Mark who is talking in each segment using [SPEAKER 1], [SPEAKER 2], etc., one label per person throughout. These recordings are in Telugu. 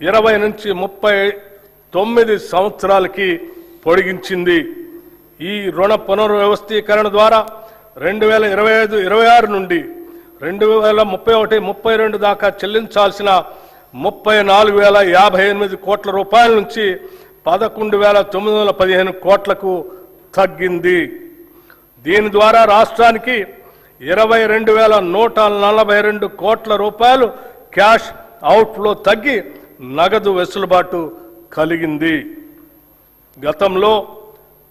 [SPEAKER 1] 20 నుంచి 39 సంవత్సరాలకి పొడిగించింది. ఈ రుణ పునర్వ్యవస్థీకరణ ద్వారా 2025-26 నుండి 2031-32 దాకా చెల్లించాల్సిన 34,058 కోట్ల రూపాయల నుంచి 11,915 కోట్లకు తగ్గింది. దీని ద్వారా రాష్ట్రానికి 22,142 కోట్ల రూపాయలు క్యాష్ అవుట్ఫ్లో తగ్గి నగదు వెసులుబాటు కలిగింది. గతంలో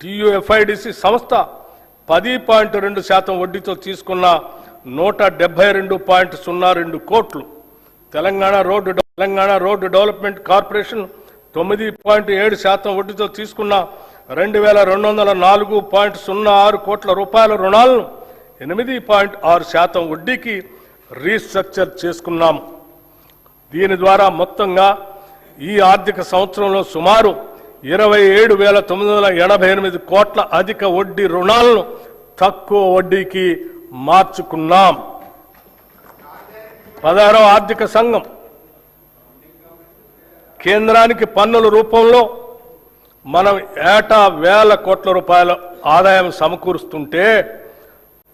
[SPEAKER 1] టీయూఎఫ్ఐడిసి సంస్థ 10.2% వడ్డీతో తీసుకున్న 172.02 కోట్లు, తెలంగాణ రోడ్డు డెవలప్మెంట్ కార్పొరేషన్ 9.7% వడ్డీతో తీసుకున్న 2,204.06 కోట్ల రూపాయల రుణాలను 8.6% వడ్డీకి రీస్ట్రక్చర్ చేసుకున్నాం. దీని ద్వారా మొత్తంగా ఈ ఆర్థిక సంవత్సరంలో సుమారు 27,988 కోట్ల అధిక వడ్డీ రుణాలను తక్కువ వడ్డీకి మార్చుకున్నాం. 16వ ఆర్థిక సంఘం కేంద్రానికి పన్నుల రూపంలో మనం ఏటా వేల కోట్ల రూపాయల ఆదాయం సమకూరుస్తుంటే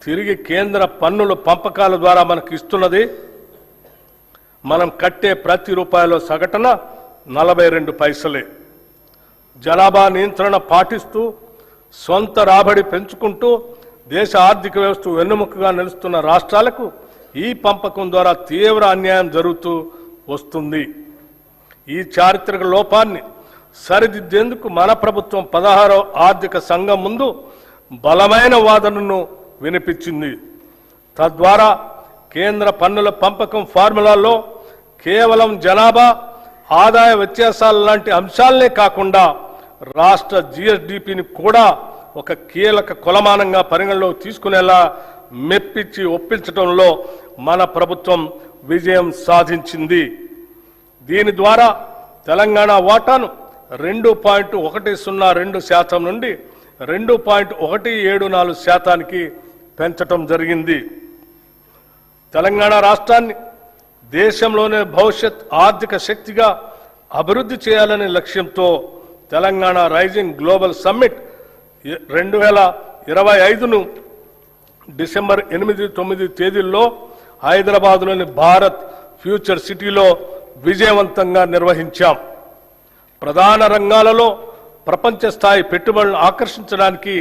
[SPEAKER 1] తిరిగి కేంద్ర పన్నుల పంపకాల ద్వారా మనకు ఇస్తున్నది మనం కట్టే ప్రతి రూపాయలో సగటున 42 పైసలే. జనాభా నియంత్రణ పాటిస్తూ సొంత రాబడి పెంచుకుంటూ దేశ ఆర్థిక వ్యవస్థ వెన్నెముకగా నిలుస్తున్న రాష్ట్రాలకు ఈ పంపకం ద్వారా తీవ్ర అన్యాయం జరుగుతూ వస్తుంది. ఈ చారిత్రక లోపాన్ని సరిదిద్దేందుకు మన ప్రభుత్వం 16వ ఆర్థిక సంఘం ముందు బలమైన వాదనను వినిపించింది. తద్వారా కేంద్ర పన్నుల పంపకం ఫార్ములాలో కేవలం జనాభా ఆదాయ వ్యత్యాసాల లాంటి అంశాలనే కాకుండా రాష్ట్ర జిఎస్డిపిని కూడా ఒక కీలక కొలమానంగా పరిగణలోకి తీసుకునేలా మెప్పించి ఒప్పించడంలో మన ప్రభుత్వం విజయం సాధించింది. దీని ద్వారా తెలంగాణ వాటాను 2.102% నుండి 2.174%కి పెంచడం జరిగింది. తెలంగాణ రాష్ట్రాన్ని దేశంలోనే భవిష్యత్ ఆర్థిక శక్తిగా అభివృద్ధి చేయాలనే లక్ష్యంతో తెలంగాణ రైజింగ్ గ్లోబల్ సమ్మిట్ 2025ను డిసెంబర్ 8-9 తేదీల్లో హైదరాబాద్లోని భారత్ ఫ్యూచర్ సిటీలో విజయవంతంగా నిర్వహించాం. ప్రధాన రంగాలలో ప్రపంచ స్థాయి పెట్టుబడులను ఆకర్షించడానికి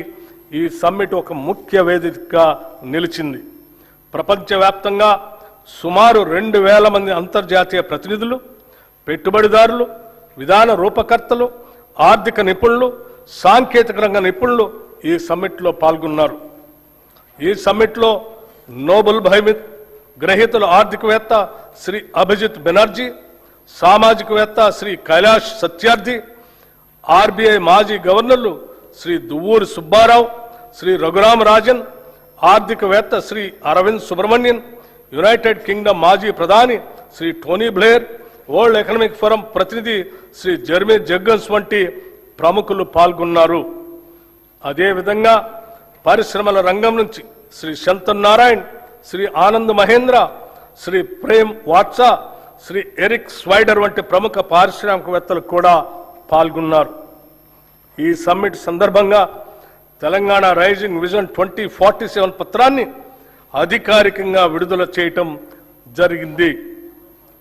[SPEAKER 1] ఈ సమ్మిట్ ఒక ముఖ్య వేదికగా నిలిచింది. ప్రపంచవ్యాప్తంగా సుమారు 2,000 మంది అంతర్జాతీయ ప్రతినిధులు, పెట్టుబడిదారులు, విధాన రూపకర్తలు, ఆర్థిక నిపుణులు, సాంకేతిక రంగ నిపుణులు ఈ సమ్మిట్లో పాల్గొన్నారు. ఈ సమ్మిట్లో నోబెల్ బహుమతి గ్రహీతలు ఆర్థికవేత్త శ్రీ అభిజిత్ బెనర్జీ, సామాజికవేత్త శ్రీ కైలాష్ సత్యార్థి, ఆర్బీఐ మాజీ గవర్నర్లు శ్రీ దువ్వూరి సుబ్బారావు, శ్రీ రఘురామ్ రాజన్, ఆర్థికవేత్త శ్రీ అరవింద్ సుబ్రహ్మణ్యన్, యునైటెడ్ కింగ్డమ్ మాజీ ప్రధాని Shri Tony Blair, World Economic Forum ప్రతినిధి శ్రీ జెర్మీ జగ్గన్స్ వంటి ప్రముఖులు పాల్గొన్నారు. అదేవిధంగా పరిశ్రమల రంగం నుంచి శ్రీ శంతన్ నారాయణ్, శ్రీ ఆనంద్ మహేంద్ర, శ్రీ ప్రేమ్ వాట్సా, శ్రీ ఎరిక్ స్వైడర్ వంటి ప్రముఖ పారిశ్రామికవేత్తలు కూడా పాల్గొన్నారు. ఈ సమ్మిట్ సందర్భంగా తెలంగాణ రైజింగ్ విజన్ 2047 పత్రాన్ని అధికారికంగా విడుదల చేయటం జరిగింది.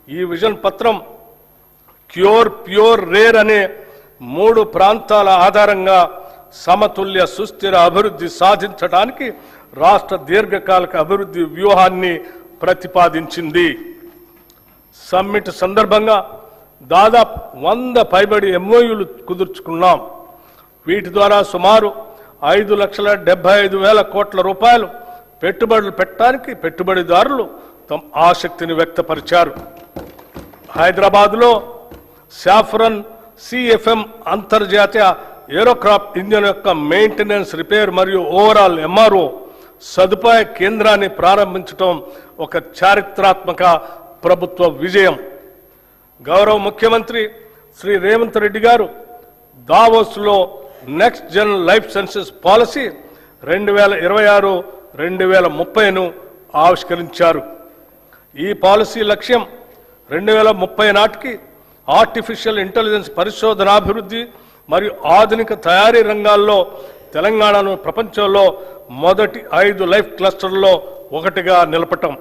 [SPEAKER 1] ఈ విజన్ పత్రం క్యూర్, ప్యూర్, రేర్ అనే 3 ప్రాంతాల ఆధారంగా సమతుల్య సుస్థిర అభివృద్ధి సాధించడానికి రాష్ట్ర దీర్ఘకాలిక అభివృద్ధి వ్యూహాన్ని ప్రతిపాదించింది. సమ్మిట్ సందర్భంగా దాదాపు 100 పైబడి ఎంఓయూలు కుదుర్చుకున్నాం. వీటి ద్వారా సుమారు 5,75,000 కోట్ల రూపాయలు పెట్టుబడులు పెట్టడానికి పెట్టుబడిదారులు తమ ఆసక్తిని వ్యక్తపరిచారు. హైదరాబాద్లో సాఫ్రన్ సిఎఫ్ఎం అంతర్జాతీయ ఏరోక్రాఫ్ట్ ఇంజిన్ యొక్క మెయింటెనెన్స్, రిపేర్ మరియు ఓవరాల్ ఎంఆర్ఓ సదుపాయ కేంద్రాన్ని ప్రారంభించడం ఒక చారిత్రాత్మక ప్రభుత్వ విజయం. గౌరవ ముఖ్యమంత్రి శ్రీ రేవంత్ రెడ్డి గారు దావోస్లో next gen life sciences policy 2026-2030ను ఆవిష్కరించారు. ఈ పాలసీ లక్ష్యం 2030 నాటికి ఆర్టిఫిషియల్ ఇంటెలిజెన్స్ పరిశోధనాభివృద్ధి మరియు ఆధునిక తయారీ రంగాల్లో తెలంగాణను ప్రపంచంలో మొదటి 5 లైఫ్ క్లస్టర్లలో ఒకటిగా నిలపటం.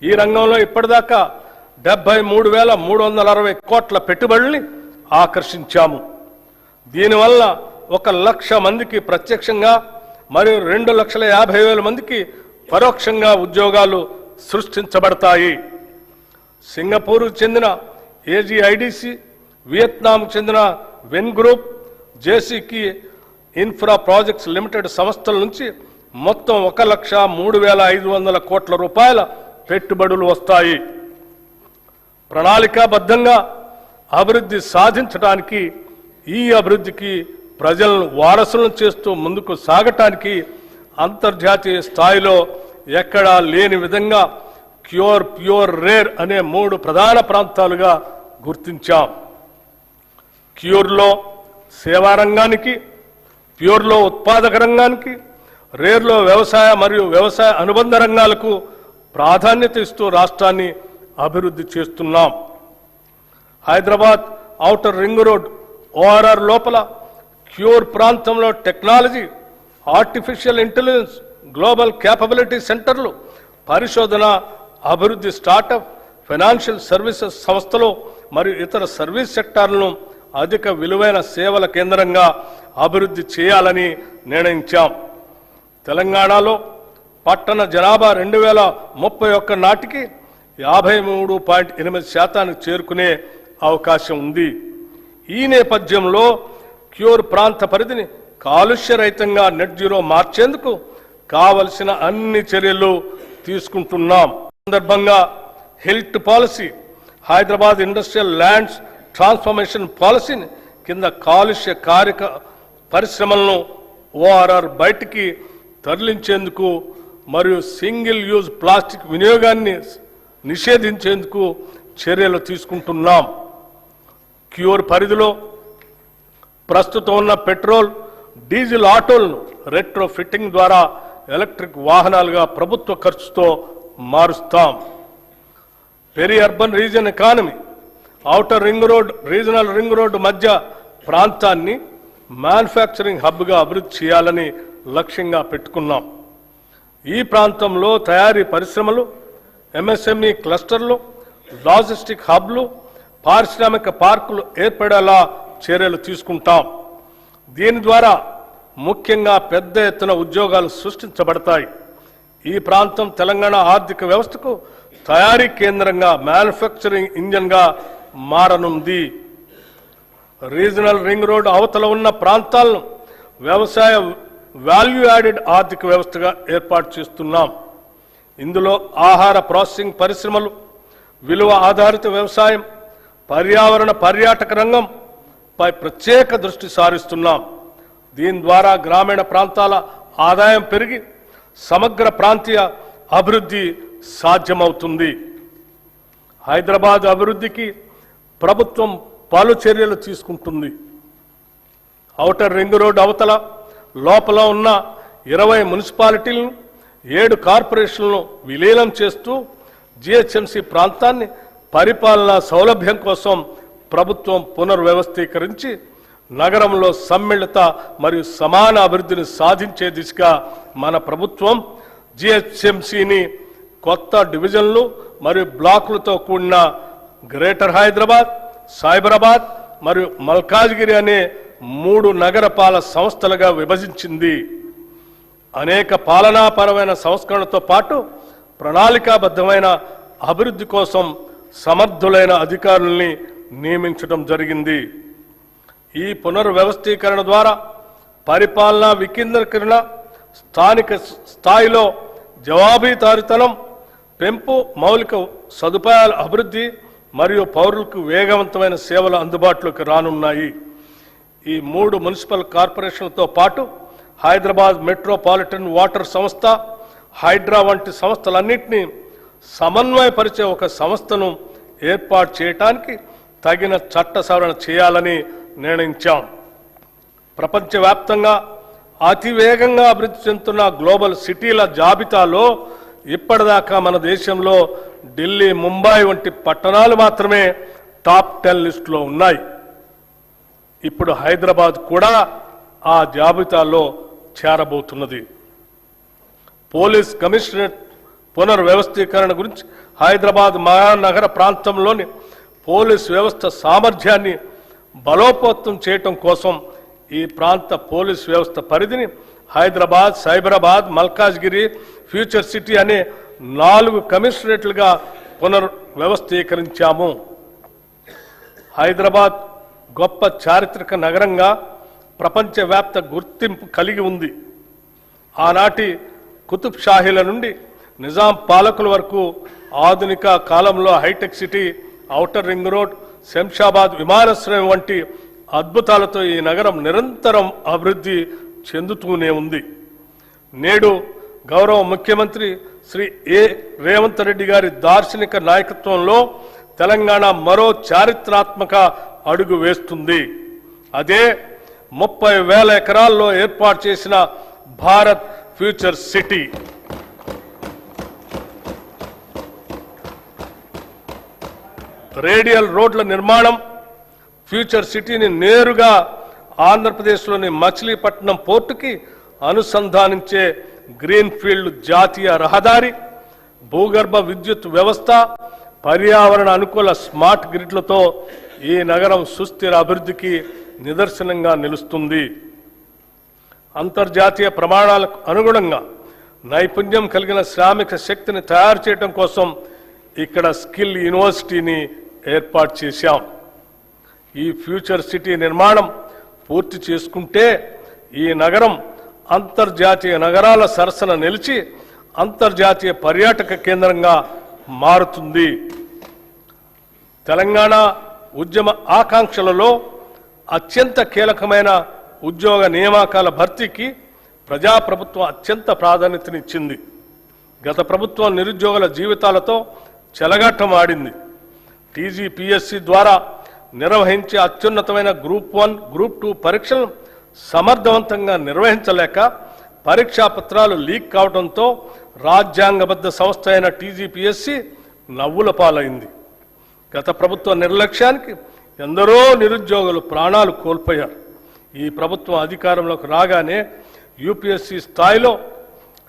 [SPEAKER 1] ఈ రంగంలో ఇప్పటిదాకా 73,360 కోట్ల పెట్టుబడుల్ని ఆకర్షించాము. దీనివల్ల 1,00,000 మందికి ప్రత్యక్షంగా మరియు 2,50,000 మందికి పరోక్షంగా ఉద్యోగాలు సృష్టించబడతాయి. సింగపూర్కు చెందిన ఏజీఐడిసి, వియత్నాంకు చెందిన వెన్ గ్రూప్, జేసీకి ఇన్ఫ్రా ప్రాజెక్ట్స్ లిమిటెడ్ సంస్థల నుంచి మొత్తం 1,03,500 కోట్ల రూపాయల పెట్టుబడులు వస్తాయి. ప్రణాళికాబద్ధంగా అభివృద్ధి సాధించడానికి, ఈ అభివృద్ధికి ప్రజలను వారసులను చేస్తూ ముందుకు సాగటానికి అంతర్జాతీయ స్థాయిలో ఎక్కడా లేని విధంగా క్యూర్, ప్యూర్, రేర్ అనే 3 ప్రధాన ప్రాంతాలుగా గుర్తించాం. క్యూర్లో సేవా రంగానికి, ప్యూర్లో ఉత్పాదక రంగానికి, రేర్లో వ్యవసాయ మరియు వ్యవసాయ అనుబంధ రంగాలకు ప్రాధాన్యత ఇస్తూ రాష్ట్రాన్ని అభివృద్ధి చేస్తున్నాం. Hyderabad outer ring road ORR లోపల క్యూర్ ప్రాంతంలో technology, artificial intelligence, global capability సెంటర్లు, పరిశోధన, అభివృద్ధి, స్టార్టప్, ఫైనాన్షియల్ సర్వీసెస్ సంస్థలు మరియు ఇతర సర్వీస్ సెక్టార్లను అధిక విలువైన సేవల కేంద్రంగా అభివృద్ధి చేయాలని నిర్ణయించాం. తెలంగాణలో పట్టణ జనాభా 2031 నాటికి 53.8% చేరుకునే అవకాశం ఉంది. ఈ నేపథ్యంలో క్యూర్ ప్రాంత పరిధిని కాలుష్యరహితంగా నెట్ జీరో మార్చేందుకు కావలసిన అన్ని చర్యలు తీసుకుంటున్నాం. సందర్భంగా health policy, Hyderabad industrial lands transformation పాలసీని కింద కాలుష్య కారక పరిశ్రమలను ఓఆర్ఆర్ బయటికి తరలించేందుకు మరియు సింగిల్ యూజ్ ప్లాస్టిక్ వినియోగాన్ని నిషేధించేందుకు చర్యలు తీసుకుంటున్నాం. క్యూర్ పరిధిలో ప్రస్తుతం ఉన్న పెట్రోల్, డీజిల్ ఆటోలను రెట్రో ఫిట్టింగ్ ద్వారా ఎలక్ట్రిక్ వాహనాలుగా ప్రభుత్వ ఖర్చుతో మారుస్తాం. Peri urban region economy, outer ring road, regional ring road మధ్య ప్రాంతాన్ని మ్యానుఫ్యాక్చరింగ్ హబ్గా అభివృద్ధి చేయాలని లక్ష్యంగా పెట్టుకున్నాం. ఈ ప్రాంతంలో తయారీ పరిశ్రమలు, ఎంఎస్ఎంఈ క్లస్టర్లు, లాజిస్టిక్ హబ్లు, పారిశ్రామిక పార్కులు ఏర్పడేలా చర్యలు తీసుకుంటాం. దీని ద్వారా ముఖ్యంగా పెద్ద ఎత్తున ఉద్యోగాలు సృష్టించబడతాయి. ఈ ప్రాంతం తెలంగాణ ఆర్థిక వ్యవస్థకు తయారీ కేంద్రంగా, మ్యానుఫ్యాక్చరింగ్ ఇంజన్గా మారనుంది. రీజనల్ రింగ్ రోడ్ అవతల ఉన్న ప్రాంతాలను వ్యవసాయ వాల్యూ యాడెడ్ ఆర్థిక వ్యవస్థగా ఏర్పాటు చేస్తున్నాం. ఇందులో ఆహార ప్రాసెసింగ్ పరిశ్రమలు, విలువ ఆధారిత వ్యవసాయం, పర్యావరణ పర్యాటక రంగంపై ప్రత్యేక దృష్టి సారిస్తున్నాం. దీని ద్వారా గ్రామీణ ప్రాంతాల ఆదాయం పెరిగి సమగ్ర ప్రాంతీయ అభివృద్ధి సాధ్యమవుతుంది. హైదరాబాద్ అభివృద్ధికి ప్రభుత్వం పలు చర్యలు తీసుకుంటుంది. ఔటర్ రింగ్ రోడ్ అవతల లోపల ఉన్న 20 మున్సిపాలిటీలను, 7 కార్పొరేషన్లను విలీనం చేస్తూ జిహెచ్ఎంసీ ప్రాంతాన్ని పరిపాలనా సౌలభ్యం కోసం ప్రభుత్వం పునర్వ్యవస్థీకరించి నగరంలో సమ్మిళిత మరియు సమాన అభివృద్ధిని సాధించే దిశగా మన ప్రభుత్వం జిహెచ్ఎంసీని కొత్త డివిజన్లు మరియు బ్లాకులతో కూడిన గ్రేటర్ హైదరాబాద్, సైబరాబాద్ మరియు మల్కాజ్గిరి అనే 3 నగరపాలక సంస్థలుగా విభజించింది. అనేక పాలనాపరమైన సంస్కరణలతో పాటు ప్రణాళికాబద్ధమైన అభివృద్ధి కోసం సమర్థులైన అధికారుల్ని నియమించడం జరిగింది. ఈ పునర్వ్యవస్థీకరణ ద్వారా పరిపాలనా వికేంద్రీకరణ, స్థానిక స్థాయిలో జవాబుదారీతనం పెంపు, మౌలిక సదుపాయాల అభివృద్ధి మరియు పౌరులకు వేగవంతమైన సేవలు అందుబాటులోకి రానున్నాయి. ఈ 3 మున్సిపల్ కార్పొరేషన్లతో పాటు హైదరాబాద్ మెట్రోపాలిటన్ వాటర్ సంస్థ, హైడ్రా వంటి సంస్థలన్నింటినీ సమన్వయపరిచే ఒక సంస్థను ఏర్పాటు చేయడానికి తగిన చట్ట సవరణ చేయాలని నిర్ణయించాం. ప్రపంచవ్యాప్తంగా అతివేగంగా అభివృద్ధి చెందుతున్న గ్లోబల్ సిటీల జాబితాలో ఇప్పటిదాకా మన దేశంలో ఢిల్లీ, ముంబై వంటి పట్టణాలు మాత్రమే టాప్ 10 లిస్టులో ఉన్నాయి. ఇప్పుడు హైదరాబాద్ కూడా ఆ జాబితాలో చేరబోతున్నది. పోలీస్ కమిషనరేట్ పునర్వ్యవస్థీకరణ గురించి హైదరాబాద్ మహానగర ప్రాంతంలోని పోలీస్ వ్యవస్థ సామర్థ్యాన్ని బలోపేతం చేయటం కోసం ఈ ప్రాంత పోలీస్ వ్యవస్థ పరిధిని హైదరాబాద్, సైబరాబాద్, మల్కాజ్గిరి, ఫ్యూచర్ సిటీ అనే 4 కమిషనరేట్లుగా పునర్వ్యవస్థీకరించాము. హైదరాబాద్ గొప్ప చారిత్రక నగరంగా ప్రపంచవ్యాప్త గుర్తింపు కలిగి ఉంది. ఆనాటి కుతుబ్ షాహీల నుండి నిజాం పాలకుల వరకు ఆధునిక కాలంలో hitech city, outer ring road, Shamshabad విమానాశ్రయం వంటి అద్భుతాలతో ఈ నగరం నిరంతరం అభివృద్ధి చెందుతూనే ఉంది. నేడు గౌరవ ముఖ్యమంత్రి శ్రీ రేవంత్ రెడ్డి గారి దార్శనిక నాయకత్వంలో తెలంగాణ మరో చారిత్రాత్మక అడుగు వేస్తుంది. అదే 30,000 ఎకరాల్లో ఏర్పాటు చేసిన భారత్ ఫ్యూచర్ సిటీ. రేడియల్ రోడ్ల నిర్మాణం ఫ్యూచర్ సిటీని నేరుగా ఆంధ్రప్రదేశ్లోని మచిలీపట్నం పోర్టుకి అనుసంధానించే గ్రీన్ఫీల్డ్ జాతీయ రహదారి, భూగర్భ విద్యుత్ వ్యవస్థ, పర్యావరణ అనుకూల స్మార్ట్ గ్రిడ్లతో ఈ నగరం సుస్థిర అభివృద్ధికి నిదర్శనంగా నిలుస్తుంది. అంతర్జాతీయ ప్రమాణాలకు అనుగుణంగా నైపుణ్యం కలిగిన శ్రామిక శక్తిని తయారు చేయడం కోసం ఇక్కడ స్కిల్ యూనివర్సిటీని ఏర్పాటు చేశాం. ఈ ఫ్యూచర్ సిటీ నిర్మాణం పూర్తి చేసుకుంటే ఈ నగరం అంతర్జాతీయ నగరాల సరసన నిలిచి అంతర్జాతీయ పర్యాటక కేంద్రంగా మారుతుంది. తెలంగాణ ఉద్యమ ఆకాంక్షలలో అత్యంత కీలకమైన ఉద్యోగ నియామకాల భర్తీకి ప్రజాప్రభుత్వం అత్యంత ప్రాధాన్యతనిచ్చింది. గత ప్రభుత్వం నిరుద్యోగుల జీవితాలతో చెలగాటం ఆడింది. టీజీపీఎస్సీ ద్వారా నిర్వహించే అత్యున్నతమైన గ్రూప్ 1, గ్రూప్ 2 పరీక్షలను సమర్థవంతంగా నిర్వహించలేక పరీక్షా పత్రాలు లీక్ కావడంతో రాజ్యాంగబద్ధ సంస్థ అయిన టీజీపీఎస్సీ నవ్వుల పాలైంది. గత ప్రభుత్వ నిర్లక్ష్యానికి ఎందరో నిరుద్యోగులు ప్రాణాలు కోల్పోయారు. ఈ ప్రభుత్వం అధికారంలోకి రాగానే యూపీఎస్సీ స్థాయిలో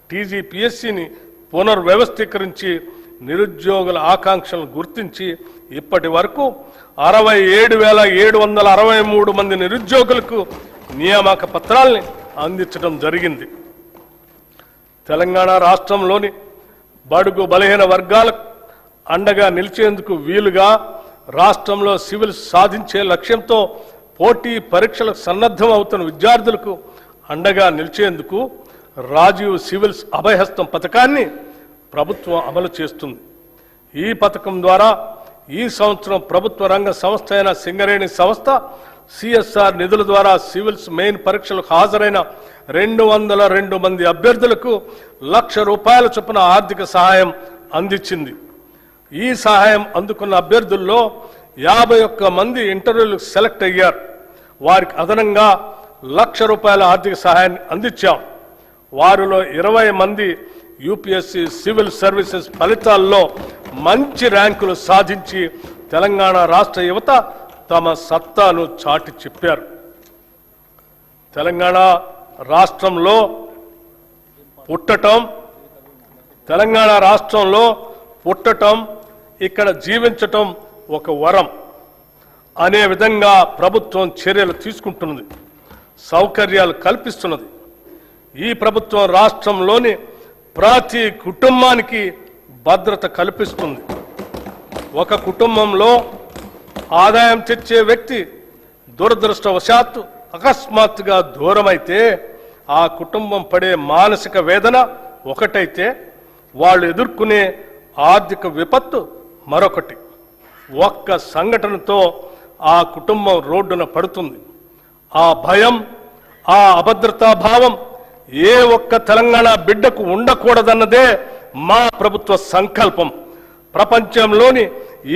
[SPEAKER 1] టీజీపీఎస్సీని పునర్వ్యవస్థీకరించి నిరుద్యోగుల ఆకాంక్షలను గుర్తించి ఇప్పటి వరకు 67,763 మంది నిరుద్యోగులకు నియామక పత్రాల్ని అందించడం జరిగింది. తెలంగాణ రాష్ట్రంలోని బడుగు బలహీన వర్గాలకు అండగా నిలిచేందుకు వీలుగా రాష్ట్రంలో సివిల్ సాధించే లక్ష్యంతో పోటీ పరీక్షలకు సన్నద్ధం అవుతున్న విద్యార్థులకు అండగా నిలిచేందుకు రాజీవ్ సివిల్స్ అభయహస్తం పథకాన్ని ప్రభుత్వం అమలు చేస్తుంది. ఈ పథకం ద్వారా ఈ సంవత్సరం ప్రభుత్వ రంగ సంస్థ అయిన సింగరేణి సంస్థ సిఎస్ఆర్ నిధుల ద్వారా సివిల్స్ మెయిన్ పరీక్షలకు హాజరైన 202 మంది అభ్యర్థులకు ₹1,00,000 చొప్పున ఆర్థిక సహాయం అందించింది. ఈ సహాయం అందుకున్న అభ్యర్థుల్లో 51 మంది ఇంటర్వ్యూలకు సెలెక్ట్ అయ్యారు. వారికి అదనంగా ₹1,00,000 ఆర్థిక సహాయాన్ని అందించాం. వారిలో 20 మంది యూపీఎస్సీ సివిల్ సర్వీసెస్ ఫలితాల్లో మంచి ర్యాంకులు సాధించి తెలంగాణ రాష్ట్ర యువత తమ సత్తాను చాటి చెప్పారు. తెలంగాణ రాష్ట్రంలో పుట్టటం ఇక్కడ జీవించటం ఒక వరం అనే విధంగా ప్రభుత్వం చర్యలు తీసుకుంటున్నది, సౌకర్యాలు కల్పిస్తున్నది. ఈ ప్రభుత్వం రాష్ట్రంలోని ప్రతి కుటుంబానికి భద్రత కల్పిస్తుంది. ఒక కుటుంబంలో ఆదాయం తెచ్చే వ్యక్తి దురదృష్టవశాత్తు అకస్మాత్తుగా దూరమైతే ఆ కుటుంబం పడే మానసిక వేదన ఒకటైతే వాళ్ళు ఎదుర్కొనే ఆర్థిక విపత్తు మరొకటి. ఒక్క సంఘటనతో ఆ కుటుంబం రోడ్డున పడుతుంది. ఆ భయం, ఆ అభద్రతా భావం ఏ ఒక్క తెలంగాణ బిడ్డకు ఉండకూడదన్నదే మా ప్రభుత్వ సంకల్పం. ప్రపంచంలోని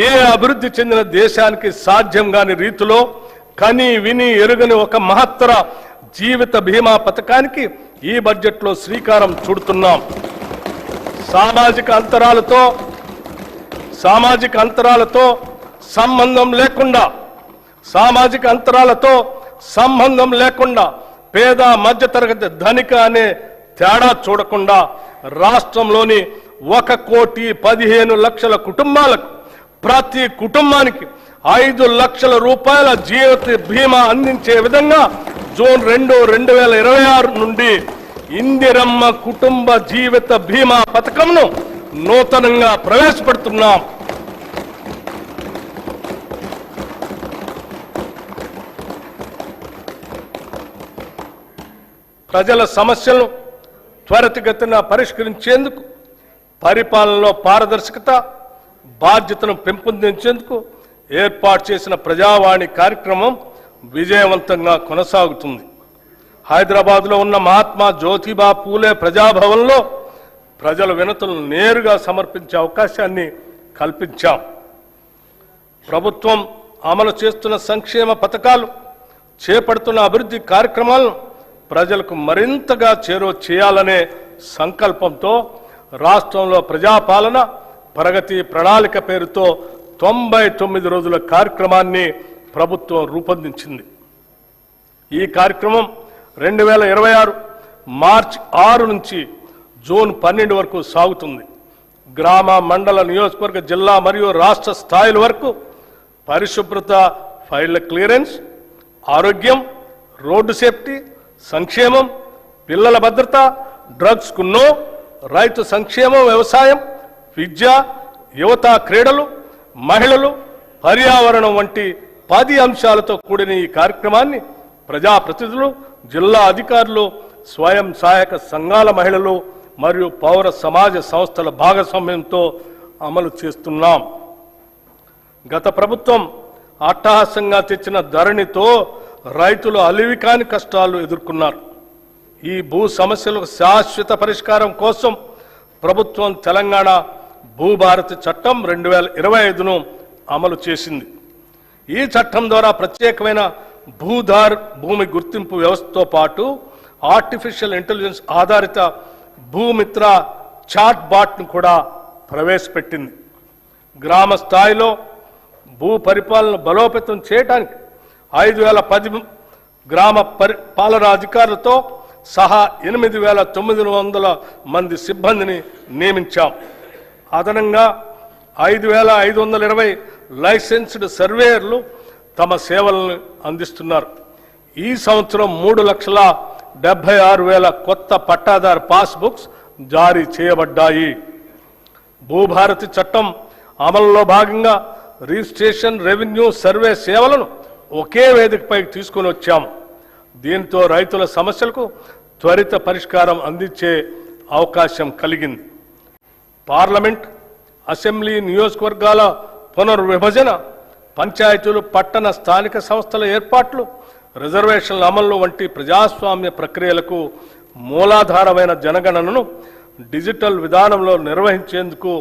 [SPEAKER 1] ఏ అభివృద్ధి చెందిన దేశానికి సాధ్యం కాని రీతిలో కని విని ఎరుగని ఒక మహత్తర జీవిత బీమా పథకానికి ఈ బడ్జెట్లో శ్రీకారం చుడుతున్నాం. సామాజిక అంతరాలతో సంబంధం లేకుండా, సామాజిక అంతరాలతో సంబంధం లేకుండా, పేద మధ్యతరగతి ధనిక అనే తేడా చూడకుండా రాష్ట్రంలోని 1,15,00,000 కుటుంబాలకు ప్రతి కుటుంబానికి 5 లక్షల రూపాయల జీవిత బీమా అందించే విధంగా జూన్ 2, 2026 నుండి ఇందిరమ్మ కుటుంబ జీవిత బీమా పథకంను నూతనంగా ప్రవేశపెడుతున్నాం. ప్రజల సమస్యలను త్వరితగతిన పరిష్కరించేందుకు, పరిపాలనలో పారదర్శకత, బాధ్యతను పెంపొందించేందుకు ఏర్పాటు చేసిన ప్రజావాణి కార్యక్రమం విజయవంతంగా కొనసాగుతుంది. హైదరాబాద్లో ఉన్న మహాత్మా జ్యోతిబా పూలే ప్రజాభవన్లో ప్రజల వినతులను నేరుగా సమర్పించే అవకాశాన్ని కల్పించాం. ప్రభుత్వం అమలు చేస్తున్న సంక్షేమ పథకాలు, చేపడుతున్న అభివృద్ధి కార్యక్రమాలను ప్రజలకు మరింతగా చేరువ చేయాలనే సంకల్పంతో రాష్ట్రంలో ప్రజాపాలన ప్రగతి ప్రణాళిక పేరుతో 99 రోజుల కార్యక్రమాన్ని ప్రభుత్వం రూపొందించింది. ఈ కార్యక్రమం 2026 మార్చి 6 నుంచి జూన్ 12 వరకు సాగుతుంది. గ్రామ, మండల, నియోజకవర్గ, జిల్లా మరియు రాష్ట్ర స్థాయిల వరకు పరిశుభ్రత, ఫైళ్ల క్లియరెన్స్, ఆరోగ్యం, రోడ్డు సేఫ్టీ, సంక్షేమం, పిల్లల భద్రత, డ్రగ్స్ కు నో, రైతు సంక్షేమం, వ్యవసాయం, విద్య, యువత, క్రీడలు, మహిళలు, పర్యావరణం వంటి 10 అంశాలతో కూడిన ఈ కార్యక్రమాన్ని ప్రజాప్రతినిధులు, జిల్లా అధికారులు, స్వయం సహాయక సంఘాల మహిళలు మరియు పౌర సమాజ సంస్థల భాగస్వామ్యంతో అమలు చేస్తున్నాం. గత ప్రభుత్వం అట్టహాసంగా తెచ్చిన ధరణితో రైతులు అలివికాని కష్టాలు ఎదుర్కొన్నారు. ఈ భూ సమస్యలకు శాశ్వత పరిష్కారం కోసం ప్రభుత్వం తెలంగాణ భూభారతి చట్టం 2025ను అమలు చేసింది. ఈ చట్టం ద్వారా ప్రత్యేకమైన భూధార్ భూమి గుర్తింపు వ్యవస్థతో పాటు ఆర్టిఫిషియల్ ఇంటెలిజెన్స్ ఆధారిత భూమిత్ర చాట్ బాట్ను కూడా ప్రవేశపెట్టింది. గ్రామ స్థాయిలో భూ పరిపాలన బలోపేతం చేయడానికి 5,010 గ్రామ పాలనా అధికారులతో సహా 8,900 మంది సిబ్బందిని నియమించాం. అదనంగా 5,520 లైసెన్స్డ్ సర్వేయర్లు తమ సేవలను అందిస్తున్నారు. ఈ సంవత్సరం 3,76,000 కొత్త పట్టాదారు పాస్బుక్స్ జారీ చేయబడ్డాయి. భూభారతి చట్టం అమలులో భాగంగా రిజిస్ట్రేషన్, రెవెన్యూ, సర్వే సేవలను ఒకే వేదికపై తీసుకుని వచ్చాము. దీంతో రైతుల సమస్యలకు త్వరిత పరిష్కారం అందించే అవకాశం కలిగింది. పార్లమెంట్, అసెంబ్లీ, నియోజకవర్గాల పునర్విభజన, పంచాయతీలు, పట్టణ స్థానిక సంస్థల ఏర్పాట్లు, రిజర్వేషన్ల అమలు వంటి ప్రజాస్వామ్య ప్రక్రియలకు మూలాధారమైన జనగణనను డిజిటల్ విధానంలో నిర్వహించేందుకు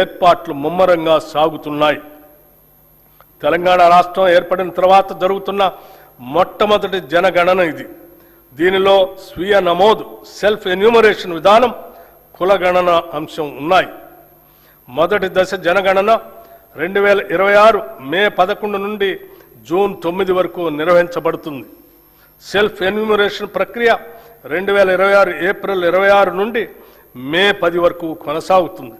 [SPEAKER 1] ఏర్పాట్లు ముమ్మరంగా సాగుతున్నాయి. తెలంగాణ రాష్ట్రం ఏర్పడిన తర్వాత జరుగుతున్న మొట్టమొదటి జనగణన ఇది. దీనిలో స్వీయ నమోదు, సెల్ఫ్ ఎన్యూమరేషన్ విధానం, కులగణన అంశం ఉన్నాయి. మొదటి దశ జనగణన 2026 మే 11 నుండి జూన్ 9 వరకు నిర్వహించబడుతుంది. సెల్ఫ్ ఎన్యూమరేషన్ ప్రక్రియ 2026 ఏప్రిల్ 26 నుండి మే 10 వరకు కొనసాగుతుంది.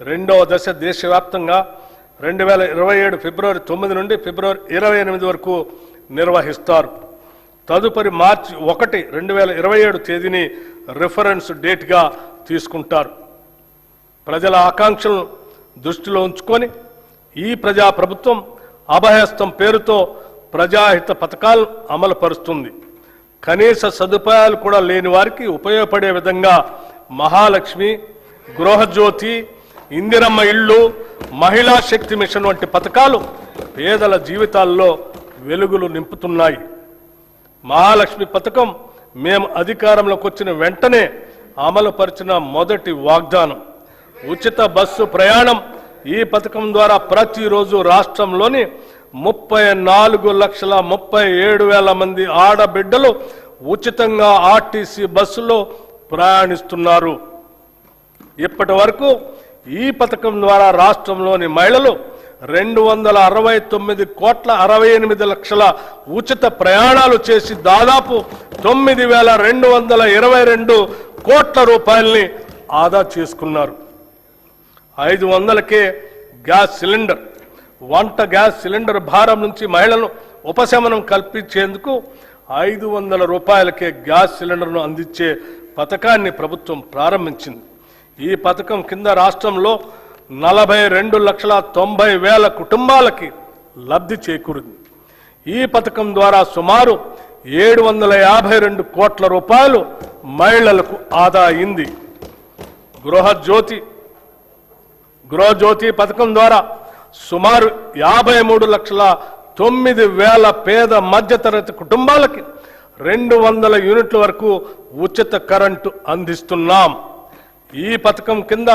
[SPEAKER 1] రెండవ దశ దేశవ్యాప్తంగా 2027 ఫిబ్రవరి 9 నుండి ఫిబ్రవరి 28 వరకు నిర్వహిస్తారు. తదుపరి మార్చి 1, 2027 తేదీని రిఫరెన్స్ డేట్గా తీసుకుంటారు. ప్రజల ఆకాంక్షలను దృష్టిలో ఉంచుకొని ఈ ప్రజా ప్రభుత్వం అభయహస్తం పేరుతో ప్రజాహిత పథకాలను అమలు పరుస్తుంది. కనీస సదుపాయాలు కూడా లేని వారికి ఉపయోగపడే విధంగా మహాలక్ష్మి, గృహజ్యోతి, ఇందిరమ్మ ఇళ్ళు, మహిళా శక్తి మిషన్ వంటి పథకాలు పేదల జీవితాల్లో వెలుగులు నింపుతున్నాయి. మహాలక్ష్మి పథకం మేము అధికారంలోకి వచ్చిన వెంటనే అమలుపరిచిన మొదటి వాగ్దానం. ఉచిత బస్సు ప్రయాణం. ఈ పథకం ద్వారా ప్రతిరోజు రాష్ట్రంలోని 34,37,000 మంది ఆడబిడ్డలు ఉచితంగా ఆర్టీసీ బస్సులో ప్రయాణిస్తున్నారు. ఇప్పటి వరకు ఈ పథకం ద్వారా రాష్ట్రంలోని మహిళలు 269,68,00,000 ఉచిత ప్రయాణాలు చేసి దాదాపు 9,222 కోట్ల రూపాయల్ని ఆదా చేసుకున్నారు. 500కే గ్యాస్ సిలిండర్, వంట గ్యాస్ సిలిండర్ భారం నుంచి మహిళలను ఉపశమనం కల్పించేందుకు 500 రూపాయలకే గ్యాస్ సిలిండర్ను అందించే పథకాన్ని ప్రభుత్వం ప్రారంభించింది. ఈ పథకం కింద రాష్ట్రంలో 42,90,000 కుటుంబాలకి లబ్ధి చేకూరింది. ఈ పథకం ద్వారా సుమారు 752 కోట్ల రూపాయలు మహిళలకు ఆదా అయింది. గృహజ్యోతి పథకం ద్వారా సుమారు 53,09,000 పేద మధ్యతరగతి కుటుంబాలకి 200 యూనిట్ల వరకు ఉచిత కరెంటు అందిస్తున్నాం. ఈ పథకం కింద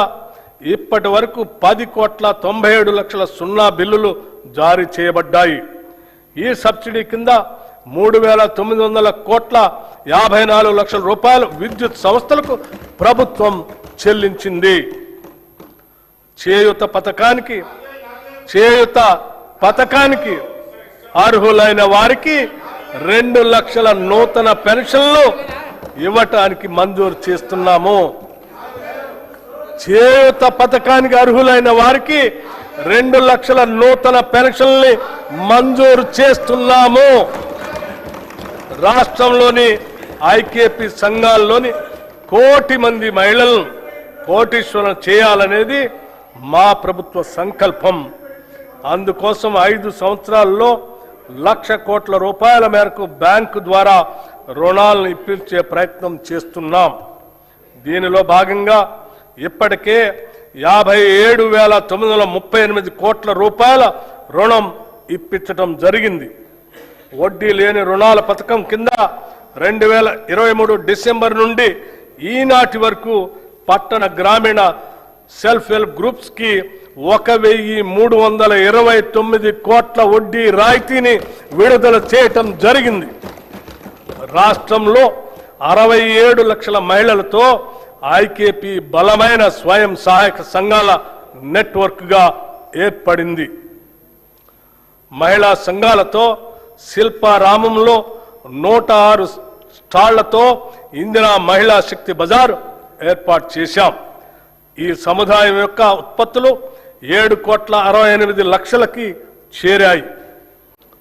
[SPEAKER 1] ఇప్పటి వరకు 10,97,00,000 సున్నా బిల్లులు జారీ చేయబడ్డాయి. ఈ సబ్సిడీ కింద 3,900,54,00,000 రూపాయలు విద్యుత్ సంస్థలకు ప్రభుత్వం చెల్లించింది. చేయూత పథకానికి అర్హులైన వారికి 2 లక్షల నూతన పెన్షన్లు ఇవ్వటానికి మంజూరు చేస్తున్నాము. చేయూత పథకానికి అర్హులైన వారికి 2 లక్షల నూతన పెన్షన్లు మంజూరు చేస్తున్నాము. రాష్ట్రంలోని ఐకేపీ సంఘాల్లోని 1 కోటి మంది మహిళలను కోటీశ్వరం చేయాలనేది మా ప్రభుత్వ సంకల్పం. అందుకోసం 5 సంవత్సరాల్లో 1,00,000 కోట్ల రూపాయల మేరకు బ్యాంకు ద్వారా రుణాలను ఇప్పించే ప్రయత్నం చేస్తున్నాం. దీనిలో భాగంగా ఇప్పటికే 57,938 కోట్ల రూపాయల రుణం ఇప్పించడం జరిగింది. వడ్డీ లేని రుణాల పథకం కింద 2023 డిసెంబర్ నుండి ఈనాటి వరకు పట్టణ గ్రామీణ సెల్ఫ్ హెల్ప్ గ్రూప్స్ కి 1,329 కోట్ల వడ్డీ రాయితీని విడుదల చేయటం జరిగింది. రాష్ట్రంలో 67 లక్షల మహిళలతో ఐకేపీ బలమైన స్వయం సహాయక సంఘాల నెట్వర్క్ గా ఏర్పడింది. మహిళా సంఘాలతో శిల్పారామంలో 106 స్టాళ్లతో ఇందిరా మహిళా శక్తి బజార్ ఏర్పాటు చేశాం. ఈ సముదాయం యొక్క ఉత్పత్తులు 7,68,00,000కి చేరాయి.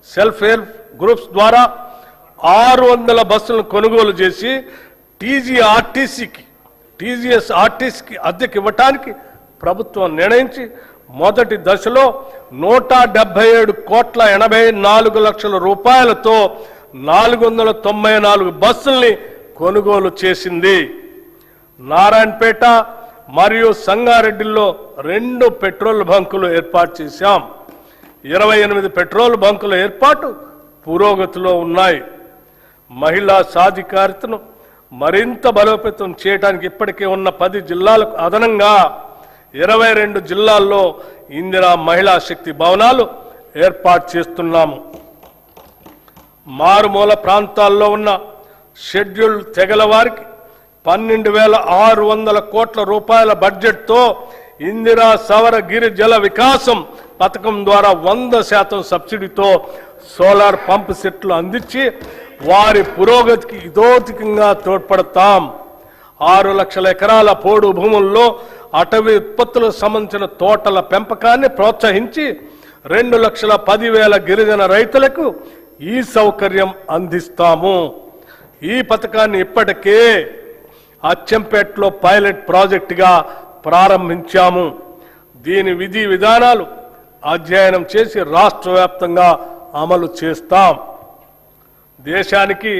[SPEAKER 1] సెల్ఫ్ హెల్ప్ గ్రూప్స్ ద్వారా 600 బస్సులను కొనుగోలు చేసి టీజీఎస్ఆర్టీసీకి అద్దెకి ఇవ్వటానికి ప్రభుత్వం నిర్ణయించి మొదటి దశలో 177,84,00,000 రూపాయలతో 494 బస్సుల్ని కొనుగోలు చేసింది. నారాయణపేట మరియు సంగారెడ్డిలో 2 పెట్రోల్ బంకులు ఏర్పాటు చేశాం. 28 పెట్రోల్ బంకుల ఏర్పాటు పురోగతిలో ఉన్నాయి. మహిళా సాధికారితను మరింత బలోపేతం చేయడానికి ఇప్పటికే ఉన్న 10 జిల్లాలకు అదనంగా 22 జిల్లాల్లో ఇందిరా మహిళా శక్తి భవనాలు ఏర్పాటు చేస్తున్నాము. మారుమూల ప్రాంతాల్లో ఉన్న షెడ్యూల్ తెగల వారికి 12,600 కోట్ల రూపాయల బడ్జెట్తో ఇందిరా సవర గిరి జల వికాసం పథకం ద్వారా 100% సబ్సిడీతో సోలార్ పంప్ సెట్లు అందించి వారి పురోగతికి ఇదోతికంగా తోడ్పడతాం. 6 లక్షల ఎకరాల పోడు భూముల్లో అటవీ ఉత్పత్తులకు సంబంధించిన తోటల పెంపకాన్ని ప్రోత్సహించి 2,10,000 గిరిజన రైతులకు ఈ సౌకర్యం అందిస్తాము. ఈ పథకాన్ని ఇప్పటికే అచ్చంపేటలో పైలట్ ప్రాజెక్టుగా ప్రారంభించాము. దీని విధి విధానాలు అధ్యయనం చేసి రాష్ట్ర వ్యాప్తంగా అమలు చేస్తాం. దేశానికి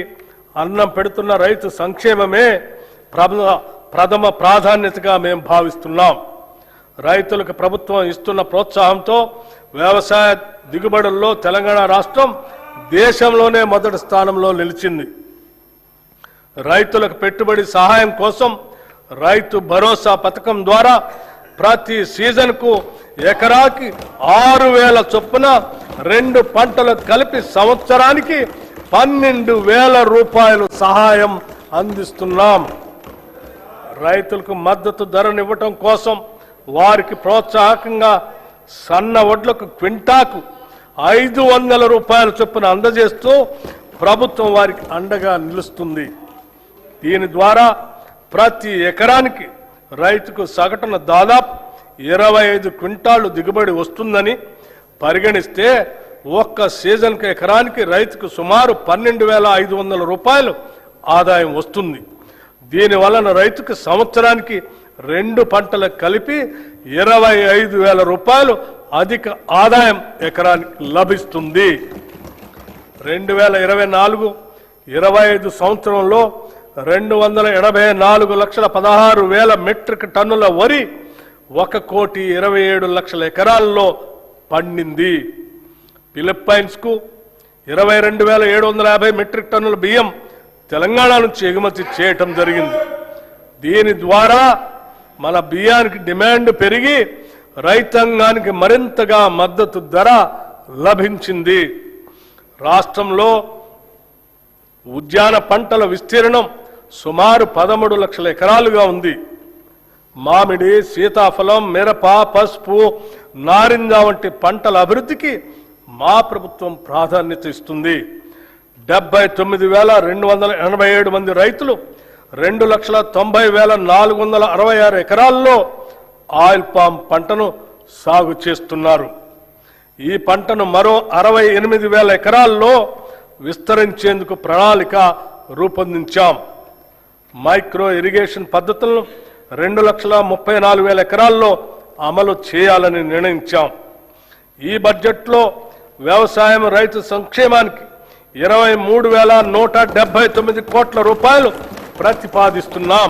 [SPEAKER 1] అన్నం పెడుతున్న రైతు సంక్షేమమే ప్రథమ ప్రాధాన్యతగా మేము భావిస్తున్నాం. రైతులకు ప్రభుత్వం ఇస్తున్న ప్రోత్సాహంతో వ్యవసాయ దిగుబడుల్లో తెలంగాణ రాష్ట్రం దేశంలోనే మొదటి స్థానంలో నిలిచింది. రైతులకు పెట్టుబడి సహాయం కోసం రైతు భరోసా పథకం ద్వారా ప్రతి సీజన్కు ఎకరాకి 6,000 చొప్పున 2 పంటలు కలిపి సంవత్సరానికి 12,000 రూపాయలు సహాయం అందిస్తున్నాం. రైతులకు మద్దతు ధరనివ్వటం కోసం వారికి ప్రోత్సాహకంగా సన్న వడ్లకు క్వింటాకు 500 రూపాయల చొప్పున అందజేస్తూ ప్రభుత్వం వారికి అండగా నిలుస్తుంది. దీని ద్వారా ప్రతి ఎకరానికి రైతుకు సగటున దాదాపు 25 క్వింటాళ్లు దిగుబడి వస్తుందని పరిగణిస్తే ఒక్క సీజన్కు ఎకరానికి రైతుకు సుమారు 12,500 రూపాయలు ఆదాయం వస్తుంది. దీనివలన రైతుకు సంవత్సరానికి 2 పంటలకు కలిపి 25,000 రూపాయలు అధిక ఆదాయం ఎకరానికి లభిస్తుంది. 2024-25 సంవత్సరంలో 284,16,000 మెట్రిక్ టన్నుల వరి 1,27,00,000 ఎకరాల్లో పండింది. ఫిలిప్పైన్స్కు 22,750 మెట్రిక్ టన్నుల బియ్యం తెలంగాణ నుంచి ఎగుమతి చేయటం జరిగింది. దీని ద్వారా మన బియ్యానికి డిమాండ్ పెరిగి రైతాంగానికి మరింతగా మద్దతు ధర లభించింది. రాష్ట్రంలో ఉద్యాన పంటల విస్తీర్ణం సుమారు 13 లక్షల ఎకరాలుగా ఉంది. మామిడి, సీతాఫలం, మిరప, పసుపు, నారింజ వంటి పంటల అభివృద్ధికి మా ప్రభుత్వం ప్రాధాన్యత ఇస్తుంది. 79,287 మంది రైతులు 2,90,466 ఎకరాల్లో ఆయిల్ పామ్ పంటను సాగు చేస్తున్నారు. ఈ పంటను మరో 68,000 ఎకరాల్లో విస్తరించేందుకు ప్రణాళిక రూపొందించాం. మైక్రో ఇరిగేషన్ పద్ధతులను 2,34,000 ఎకరాల్లో అమలు చేయాలని నిర్ణయించాం. ఈ బడ్జెట్లో వ్యవసాయం రైతు సంక్షేమానికి 23,179 కోట్ల రూపాయలు ప్రతిపాదిస్తున్నాం.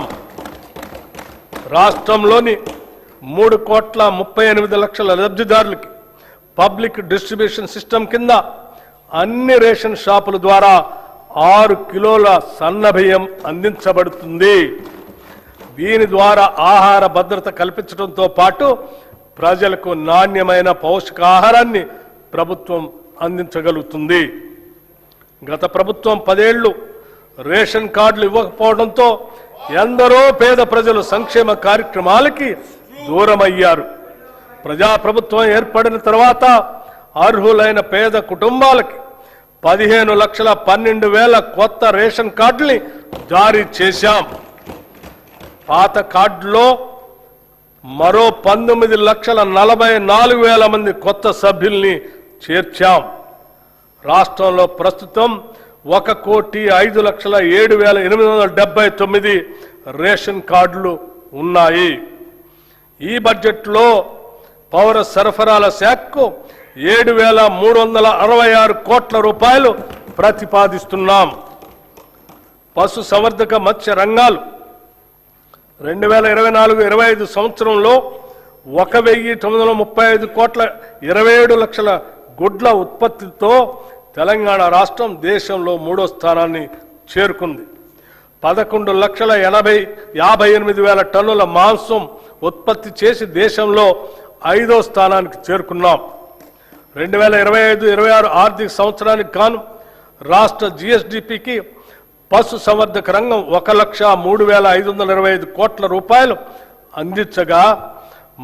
[SPEAKER 1] రాష్ట్రంలోని 3,38,00,000 లబ్ధిదారులకి పబ్లిక్ డిస్ట్రిబ్యూషన్ సిస్టమ్ కింద అన్ని రేషన్ షాపుల ద్వారా 6 కిలోల సన్న బియ్యం అందించబడుతుంది. దీని ద్వారా ఆహార భద్రత కల్పించడంతో పాటు ప్రజలకు నాణ్యమైన పౌష్టికాహారాన్ని ప్రభుత్వం అందించగలుగుతుంది. గత ప్రభుత్వం 10 ఏళ్లు రేషన్ కార్డులు ఇవ్వకపోవడంతో ఎందరో పేద ప్రజలు సంక్షేమ కార్యక్రమాలకి దూరమయ్యారు. ప్రజాప్రభుత్వం ఏర్పడిన తర్వాత అర్హులైన పేద కుటుంబాలకి 15,12,000 కొత్త రేషన్ కార్డుల్ని జారీ చేశాం. పాత కార్డులో మరో 19,44,000 మంది కొత్త సభ్యుల్ని చేర్చాం. రాష్ట్రంలో ప్రస్తుతం 1,05,07,879 రేషన్ కార్డులు ఉన్నాయి. ఈ బడ్జెట్లో పౌర సరఫరాల శాఖకు 7,366 కోట్ల రూపాయలు ప్రతిపాదిస్తున్నాం. పశు సంవర్ధక మత్స్య రంగాలు 2024-25 సంవత్సరంలో 1,935 కోట్ల 27 లక్షల గుడ్ల ఉత్పత్తితో తెలంగాణ రాష్ట్రం దేశంలో 3వ స్థానాన్ని చేరుకుంది. 11,58,000 టన్నుల మాంసం ఉత్పత్తి చేసి దేశంలో 5వ స్థానానికి చేరుకున్నాం. 2025-26 ఆర్థిక సంవత్సరానికి గాను రాష్ట్ర జిఎస్డిపికి పశు సంవర్ధక రంగం 1,03,525 కోట్ల రూపాయలు అందించగా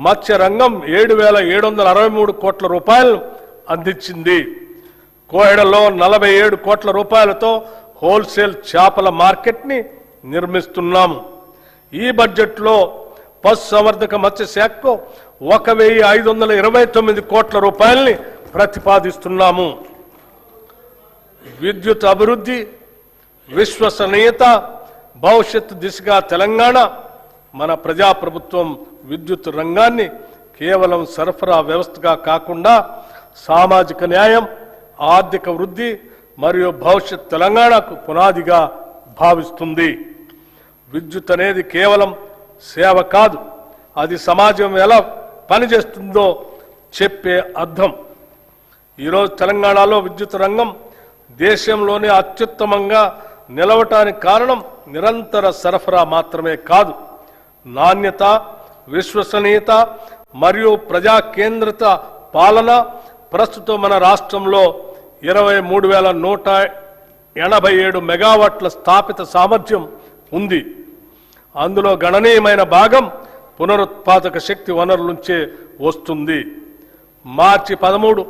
[SPEAKER 1] మత్స్య రంగం 7,763 కోట్ల రూపాయలు అందించింది. కోహెడలో 47 కోట్ల రూపాయలతో హోల్సేల్ చేపల మార్కెట్ని నిర్మిస్తున్నాము. ఈ బడ్జెట్లో పశు సంవర్ధక మత్స్య శాఖకు 1,529 కోట్ల రూపాయలని ప్రతిపాదిస్తున్నాము. విద్యుత్ అభివృద్ధి, విశ్వసనీయత, భవిష్యత్తు దిశగా తెలంగాణ మన ప్రజాప్రభుత్వం విద్యుత్ రంగాన్ని కేవలం సరఫరా వ్యవస్థగా కాకుండా సామాజిక న్యాయం, ఆర్థిక వృద్ధి మరియు భవిష్యత్ తెలంగాణకు పునాదిగా భావిస్తుంది. విద్యుత్ అనేది కేవలం సేవ కాదు, అది సమాజం ఎలా పనిచేస్తుందో చెప్పే అర్థం. ఈరోజు తెలంగాణలో విద్యుత్ రంగం దేశంలోనే అత్యుత్తమంగా నిలవటానికి కారణం నిరంతర సరఫరా మాత్రమే కాదు, నాణ్యత, విశ్వసనీయత మరియు ప్రజా కేంద్రిత పాలన. ప్రస్తుతం మన రాష్ట్రంలో 23,187 మెగావాట్ల స్థాపిత సామర్థ్యం ఉంది. అందులో గణనీయమైన భాగం పునరుత్పాదక శక్తి వనరుల నుంచే వస్తుంది. మార్చి 13,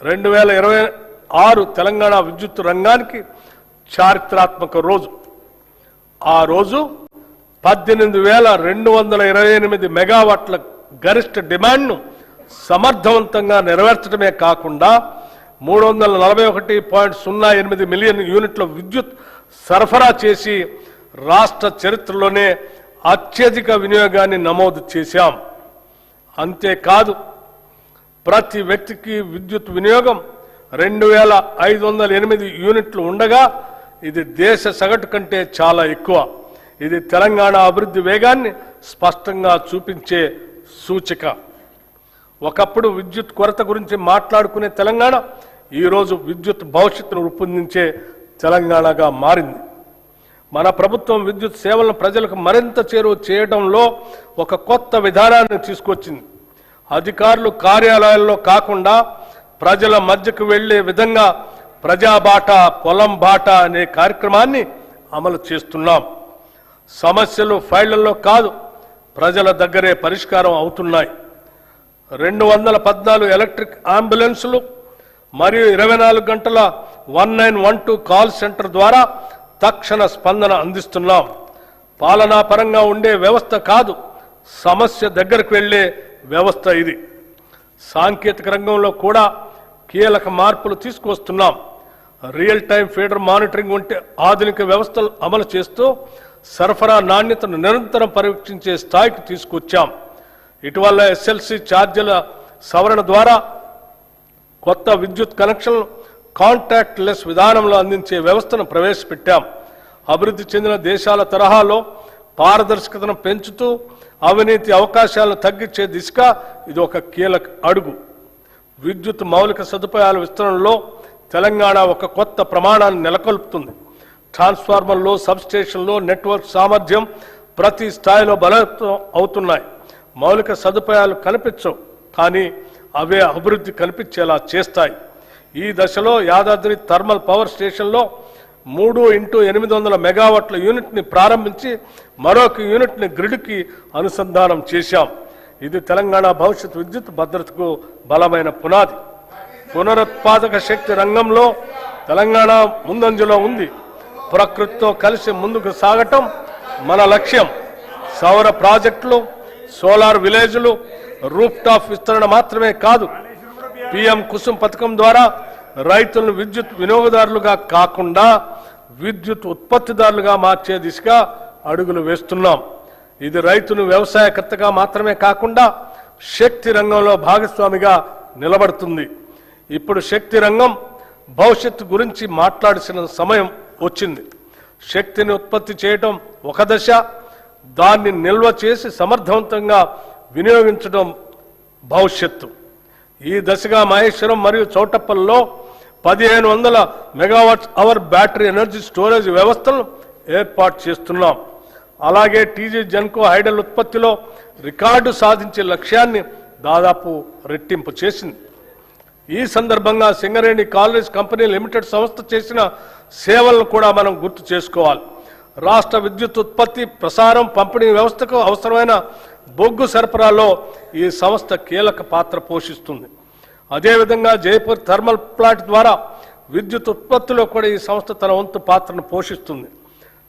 [SPEAKER 1] 2026 తెలంగాణ విద్యుత్ రంగానికి చారిత్రాత్మక రోజు. ఆ రోజు 18,228 మెగావాట్ల గరిష్ట డిమాండ్ను సమర్థవంతంగా నెరవేర్చడమే కాకుండా 341.08 మిలియన్ యూనిట్ల విద్యుత్ సరఫరా చేసి రాష్ట్ర చరిత్రలోనే అత్యధిక వినియోగాన్ని నమోదు చేశాం. అంతేకాదు, ప్రతి వ్యక్తికి విద్యుత్ వినియోగం 2,508 యూనిట్లు ఉండగా ఇది దేశ సగటు కంటే చాలా ఎక్కువ. ఇది తెలంగాణ అభివృద్ధి వేగాన్ని స్పష్టంగా చూపించే సూచిక. ఒకప్పుడు విద్యుత్ కొరత గురించి మాట్లాడుకునే తెలంగాణ ఈరోజు విద్యుత్ భవిష్యత్తును రూపొందించే తెలంగాణగా మారింది. మన ప్రభుత్వం విద్యుత్ సేవలను ప్రజలకు మరింత చేరువ చేయడంలో ఒక కొత్త విధానాన్ని తీసుకొచ్చింది. అధికారులు కార్యాలయాల్లో కాకుండా ప్రజల మధ్యకు వెళ్లే విధంగా ప్రజాబాట, పొలం బాట అనే కార్యక్రమాన్ని అమలు చేస్తున్నాం. సమస్యలు ఫైళ్లలో కాదు, ప్రజల దగ్గరే పరిష్కారం అవుతున్నాయి. 214 ఎలక్ట్రిక్ అంబులెన్సులు మరియు 24 గంటల 1912 కాల్ సెంటర్ ద్వారా తక్షణ స్పందన అందిస్తున్నాం. పాలనా పరంగా ఉండే వ్యవస్థ కాదు, సమస్య దగ్గరకు వెళ్లే వ్యవస్థ ఇది. సాంకేతిక రంగంలో కూడా కీలక మార్పులు తీసుకువస్తున్నాం. రియల్ టైం ఫీడర్ మానిటరింగ్ వంటి ఆధునిక వ్యవస్థలు అమలు చేస్తూ సరఫరా నాణ్యతను నిరంతరం పర్యవేక్షించే స్థాయికి తీసుకొచ్చాం. ఇటీవల ఎస్ఎల్సి ఛార్జీల సవరణ ద్వారా కొత్త విద్యుత్ కనెక్షన్లు కాంటాక్ట్ లెస్ విధానంలో అందించే వ్యవస్థను ప్రవేశపెట్టాం. అభివృద్ధి చెందిన దేశాల తరహాలో పారదర్శకతను పెంచుతూ అవినీతి అవకాశాలను తగ్గించే దిశగా ఇది ఒక కీలక అడుగు. విద్యుత్ మౌలిక సదుపాయాల విస్తరణలో తెలంగాణ ఒక కొత్త ప్రమాణాన్ని నెలకొల్పుతుంది. ట్రాన్స్ఫార్మర్లు, సబ్స్టేషన్లు, నెట్వర్క్ సామర్థ్యం ప్రతి స్థాయిలో బలోపేతం అవుతున్నాయి. మౌలిక సదుపాయాలు కనిపించవు, కానీ అవే అభివృద్ధి కనిపించేలా చేస్తాయి. ఈ దశలో యాదాద్రి థర్మల్ పవర్ స్టేషన్లో 3x800 మెగావాట్ల యూనిట్ని ప్రారంభించి మరొక యూనిట్ని గ్రిడ్కి అనుసంధానం చేశాం. ఇది తెలంగాణ భవిష్యత్ విద్యుత్ భద్రతకు బలమైన పునాది. పునరుత్పాదక శక్తి రంగంలో తెలంగాణ ముందంజలో ఉంది. ప్రకృతితో కలిసి ముందుకు సాగటం మన లక్ష్యం. సౌర ప్రాజెక్టులు, సోలార్ విలేజ్లు, రూఫ్ టాప్ విస్తరణ మాత్రమే కాదు, పిఎం కుసుమ్ పథకం ద్వారా రైతులను విద్యుత్ వినియోగదారులుగా కాకుండా విద్యుత్ ఉత్పత్తిదారులుగా మార్చే దిశగా అడుగులు వేస్తున్నాం. ఇది రైతును వ్యవసాయకర్తగా మాత్రమే కాకుండా శక్తి రంగంలో భాగస్వామిగా నిలబడుతుంది. ఇప్పుడు శక్తి రంగం భవిష్యత్తు గురించి మాట్లాడాల్సిన సమయం వచ్చింది. శక్తిని ఉత్పత్తి చేయడం ఒక దశ, దాన్ని నిల్వ చేసి సమర్థవంతంగా వినియోగించడం భవిష్యత్తు. ఈ దశగా మహేశ్వరం మరియు చౌటప్పల్లో 1500 megawatts hour battery energy storage వ్యవస్థలను ఏర్పాటు చేస్తున్నాం. అలాగే టీజీ జెన్కో హైడల్ ఉత్పత్తిలో రికార్డు సాధించే లక్ష్యాన్ని దాదాపు రెట్టింపు చేసింది. ఈ సందర్భంగా సింగరేణి కాలేజ్ కంపెనీ లిమిటెడ్ సంస్థ చేసిన సేవలను కూడా మనం గుర్తు చేసుకోవాలి. రాష్ట్ర విద్యుత్ ఉత్పత్తి, ప్రసారం, పంపిణీ వ్యవస్థకు అవసరమైన బొగ్గు సరఫరాలో ఈ సంస్థ కీలక పాత్ర పోషిస్తుంది. అదేవిధంగా జైపూర్ థర్మల్ ప్లాంట్ ద్వారా విద్యుత్ ఉత్పత్తిలో కూడా ఈ సంస్థ తన వంతు పాత్రను పోషిస్తుంది.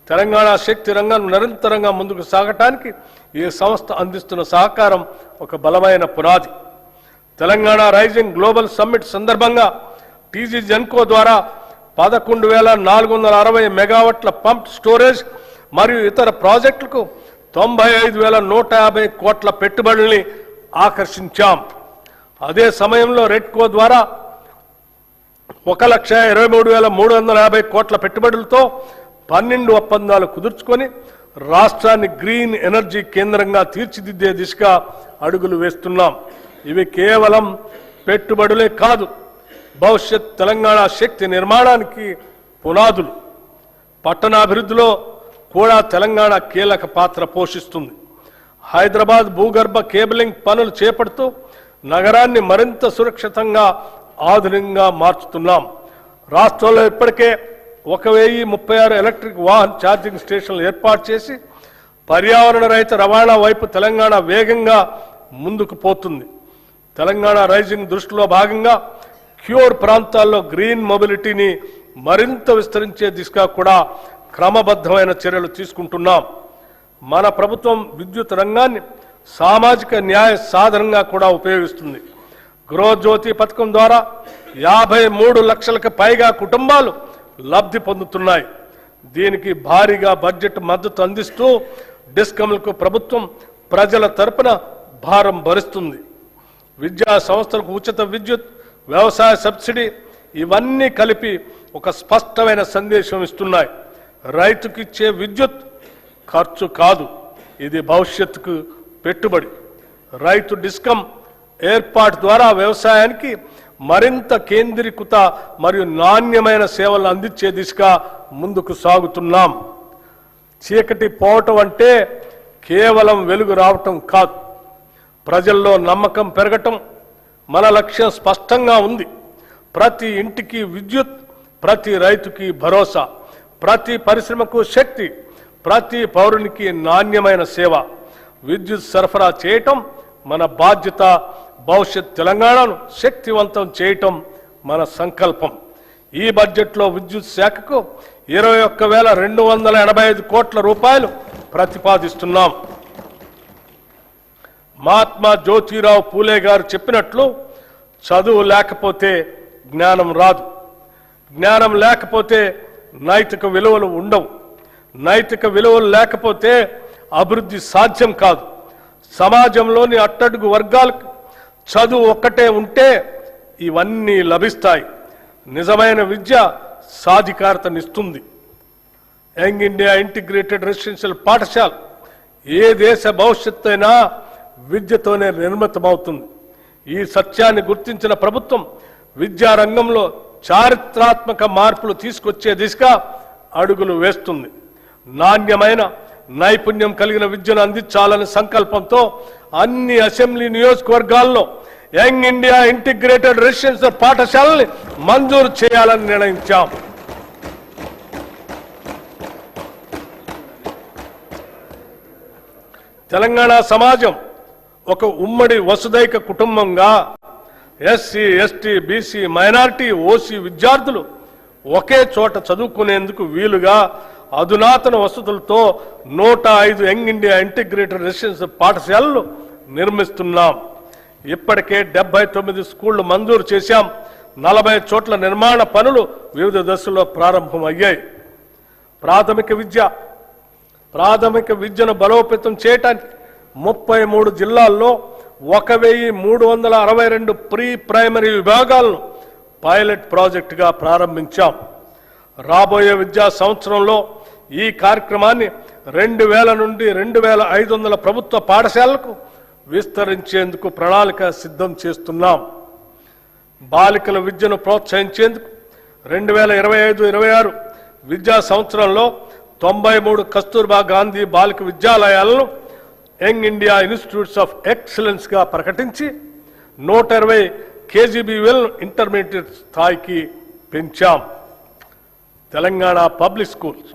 [SPEAKER 1] తెలంగాణ శక్తి రంగం నిరంతరంగా ముందుకు సాగటానికి ఈ సంస్థ అందిస్తున్న సహకారం ఒక బలమైన పునాది. తెలంగాణ రైజింగ్ గ్లోబల్ సమ్మిట్ సందర్భంగా టీజీ జెన్కో ద్వారా 11,460 మెగావాట్ల పంప్ స్టోరేజ్ మరియు ఇతర ప్రాజెక్టులకు 95,150 కోట్ల పెట్టుబడుల్ని ఆకర్షించాం. అదే సమయంలో రెడ్కో ద్వారా 1,23,350 కోట్ల పెట్టుబడులతో 12 ఒప్పందాలు కుదుర్చుకొని రాష్ట్రాన్ని గ్రీన్ ఎనర్జీ కేంద్రంగా తీర్చిదిద్దే దిశగా అడుగులు వేస్తున్నాం. ఇవి కేవలం పెట్టుబడులే కాదు, భవిష్యత్ తెలంగాణ శక్తి నిర్మాణానికి పునాదులు. పట్టణాభివృద్ధిలో కూడా తెలంగాణ కీలక పాత్ర పోషిస్తుంది. హైదరాబాద్ భూగర్భ కేబులింగ్ పనులు చేపడుతూ నగరాన్ని మరింత సురక్షితంగా, ఆధునికంగా మార్చుతున్నాం. రాష్ట్రంలో ఇప్పటికే 1036 ఎలక్ట్రిక్ వాహన్ ఛార్జింగ్ స్టేషన్లు ఏర్పాటు చేసి పర్యావరణ రహిత రవాణా వైపు తెలంగాణ వేగంగా ముందుకు పోతుంది. తెలంగాణ రైజింగ్ దృష్టిలో భాగంగా క్యూర్ ప్రాంతాల్లో గ్రీన్ మొబిలిటీని మరింత విస్తరించే దిశగా కూడా క్రమబద్ధమైన చర్యలు తీసుకుంటున్నాం. మన ప్రభుత్వం విద్యుత్ రంగాన్ని సామాజిక న్యాయ సాధనంగా కూడా ఉపయోగిస్తుంది. గృహజ్యోతి పథకం ద్వారా 53 లక్షలకు పైగా కుటుంబాలు లబ్ధి పొందుతున్నాయి. దీనికి భారీగా బడ్జెట్ మద్దతు అందిస్తూ డిస్కమ్లకు ప్రభుత్వం ప్రజల తరపున భారం భరిస్తుంది. విద్యా సంస్థలకు ఉచిత విద్యుత్, వ్యవసాయ సబ్సిడీ ఇవన్నీ కలిపి ఒక స్పష్టమైన సందేశం ఇస్తున్నాయి. రైతుకిచ్చే విద్యుత్ ఖర్చు కాదు, ఇది భవిష్యత్తుకు పెట్టుబడి. రైతు డిస్కమ్ ఏర్పాటు ద్వారా వ్యవసాయానికి మరింత కేంద్రీకృత మరియు నాణ్యమైన సేవలు అందించే దిశగా ముందుకు సాగుతున్నాం. చీకటి పోవటం అంటే కేవలం వెలుగు రావటం కాదు, ప్రజల్లో నమ్మకం పెరగటం మన లక్ష్యం స్పష్టంగా ఉంది. ప్రతి ఇంటికి విద్యుత్, ప్రతి రైతుకి భరోసా, ప్రతి పరిశ్రమకు శక్తి, ప్రతి పౌరునికి నాణ్యమైన సేవ. విద్యుత్ సరఫరా చేయటం మన బాధ్యత. భవిష్యత్ తెలంగాణను శక్తివంతం చేయటం మన సంకల్పం. ఈ బడ్జెట్లో విద్యుత్ శాఖకు 21,285 కోట్ల రూపాయలు ప్రతిపాదిస్తున్నాం. మహాత్మా జ్యోతిరావు పూలే గారు చెప్పినట్లు చదువు లేకపోతే జ్ఞానం రాదు, జ్ఞానం లేకపోతే నైతిక విలువలు ఉండవు, నైతిక విలువలు లేకపోతే అభివృద్ధి సాధ్యం కాదు. సమాజంలోని అట్టడుగు వర్గాలకు చదువు ఒక్కటే ఉంటే ఇవన్నీ లభిస్తాయి. నిజమైన విద్య సాధికారతనిస్తుంది. యంగ్ ఇండియా ఇంటిగ్రేటెడ్ రెసిడెన్షియల్ పాఠశాల ఏ దేశ భవిష్యత్తు అయినా విద్యతోనే నిర్మితమవుతుంది. ఈ సత్యాన్ని గుర్తించిన ప్రభుత్వం విద్యారంగంలో చారిత్రాత్మక మార్పులు తీసుకొచ్చే దిశగా అడుగులు వేస్తుంది. నాణ్యమైన నైపుణ్యం కలిగిన విద్యను అందించాలనే సంకల్పంతో అన్ని అసెంబ్లీ నియోజకవర్గాల్లో యంగ్ ఇండియా ఇంటిగ్రేటెడ్ రెసిడెన్షియల్ పాఠశాలని మంజూరు చేయాలని నిర్ణయించాం. తెలంగాణ సమాజం ఒక ఉమ్మడి వసుదైక కుటుంబంగా SC, ST, BC, minority, OC విద్యార్థులు ఒకే చోట చదువుకునేందుకు వీలుగా అధునాతన వసతులతో 105 యంగ్ ఇండియా ఇంటిగ్రేటెడ్ రెసిడెన్షియల్ పాఠశాలలు నిర్మిస్తున్నాం. ఇప్పటికే 79 స్కూళ్లు మంజూరు చేశాం. 40 చోట్ల నిర్మాణ పనులు వివిధ దశల్లో ప్రారంభమయ్యాయి. ప్రాథమిక విద్యను బలోపేతం చేయడానికి 33 జిల్లాల్లో 1,362 ప్రీ ప్రైమరీ విభాగాలను పైలట్ ప్రాజెక్టుగా ప్రారంభించాం. రాబోయే విద్యా సంవత్సరంలో ఈ కార్యక్రమాన్ని 2,000 నుండి 2,500 ప్రభుత్వ పాఠశాలలకు విస్తరించేందుకు ప్రణాళిక సిద్ధం చేస్తున్నాం. బాలికల విద్యను ప్రోత్సహించేందుకు 2025-26 విద్యా సంవత్సరంలో 93 కస్తూర్బా గాంధీ బాలిక విద్యాలయాలను young India institutes of excellence గా ప్రకటించి 120 KGBL ఇంటర్మీడియట్ స్థాయికి పెంచాం. తెలంగాణ పబ్లిక్ స్కూల్స్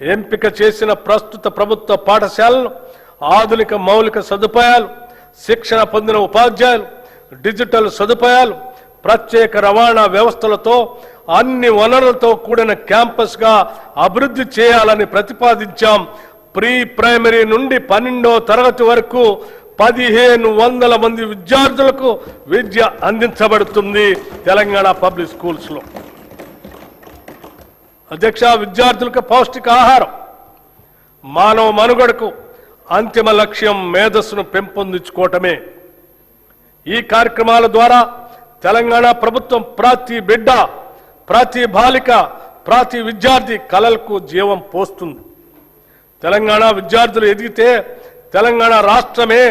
[SPEAKER 1] ఎంపిక చేసిన ప్రస్తుత ప్రభుత్వ పాఠశాలను ఆధునిక మౌలిక సదుపాయాలు, శిక్షణ పొందిన ఉపాధ్యాయులు, డిజిటల్ సదుపాయాలు, ప్రత్యేక రవాణా వ్యవస్థలతో అన్ని వనరులతో కూడిన క్యాంపస్ గా అభివృద్ధి చేయాలని ప్రతిపాదించాం. ప్రీ ప్రైమరీ నుండి 12వ తరగతి వరకు 1,500 మంది విద్యార్థులకు విద్య అందించబడుతుంది తెలంగాణ పబ్లిక్ స్కూల్స్ లో. అధ్యక్ష, విద్యార్థులకు పౌష్టికాహారం మానవ మనుగడకు అంతిమ లక్ష్యం మేధస్సును పెంపొందించుకోవటమే. ఈ కార్యక్రమాల ద్వారా తెలంగాణ ప్రభుత్వం ప్రతి బిడ్డ, ప్రతి బాలిక, ప్రతి విద్యార్థి కలలకు జీవం పోస్తుంది. తెలంగాణ విద్యార్థులు ఎదిగితే తెలంగాణ రాష్ట్రమే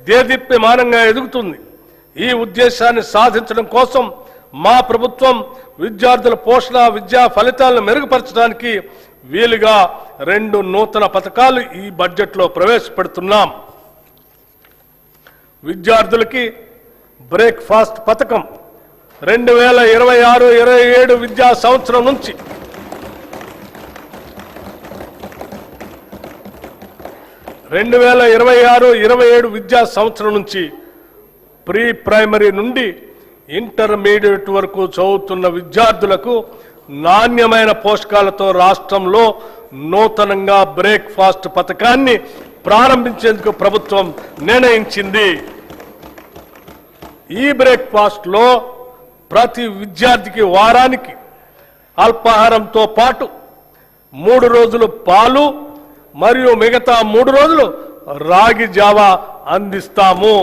[SPEAKER 1] దేదీప్యమానంగా ఎదుగుతుంది. ఈ ఉద్దేశాన్ని సాధించడం కోసం మా ప్రభుత్వం విద్యార్థుల పోషణ, విద్యా ఫలితాలను మెరుగుపరచడానికి వీలుగా 2 నూతన పథకాలు ఈ బడ్జెట్లో ప్రవేశపెడుతున్నాం. విద్యార్థులకి బ్రేక్ఫాస్ట్ పథకం 2026-27 విద్యా సంవత్సరం నుంచి 2026-27 విద్యా సంవత్సరం నుంచి ప్రీ ప్రైమరీ నుండి ఇంటర్మీడియట్ వరకు చదువుతున్న విద్యార్థులకు నాణ్యమైన పోషకాలతో రాష్ట్రంలో నూతనంగా బ్రేక్ఫాస్ట్ పథకాన్ని ప్రారంభించేందుకు ప్రభుత్వం నిర్ణయించింది. ఈ బ్రేక్ఫాస్ట్ లో ప్రతి విద్యార్థికి వారానికి అల్పాహారంతో పాటు 3 రోజులు పాలు మరియు మిగతా 3 రోజులు రాగి జావా అందిస్తాము.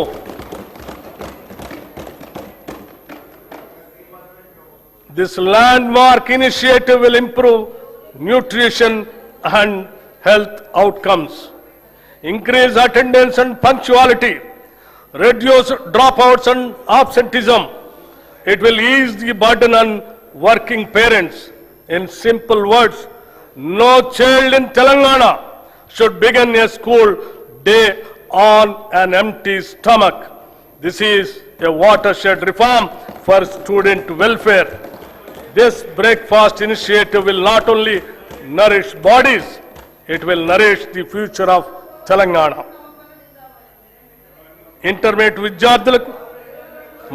[SPEAKER 1] This landmark initiative will improve nutrition and health outcomes, increase attendance and punctuality, reduce dropouts and absenteeism. It will ease the burden on working parents. In simple words, no child in Telangana should begin a school day on an empty stomach. This is a watershed reform for student welfare. This breakfast initiative will not only nourish bodies, it will nourish the future of Telangana. Intermediate విద్యార్థులకు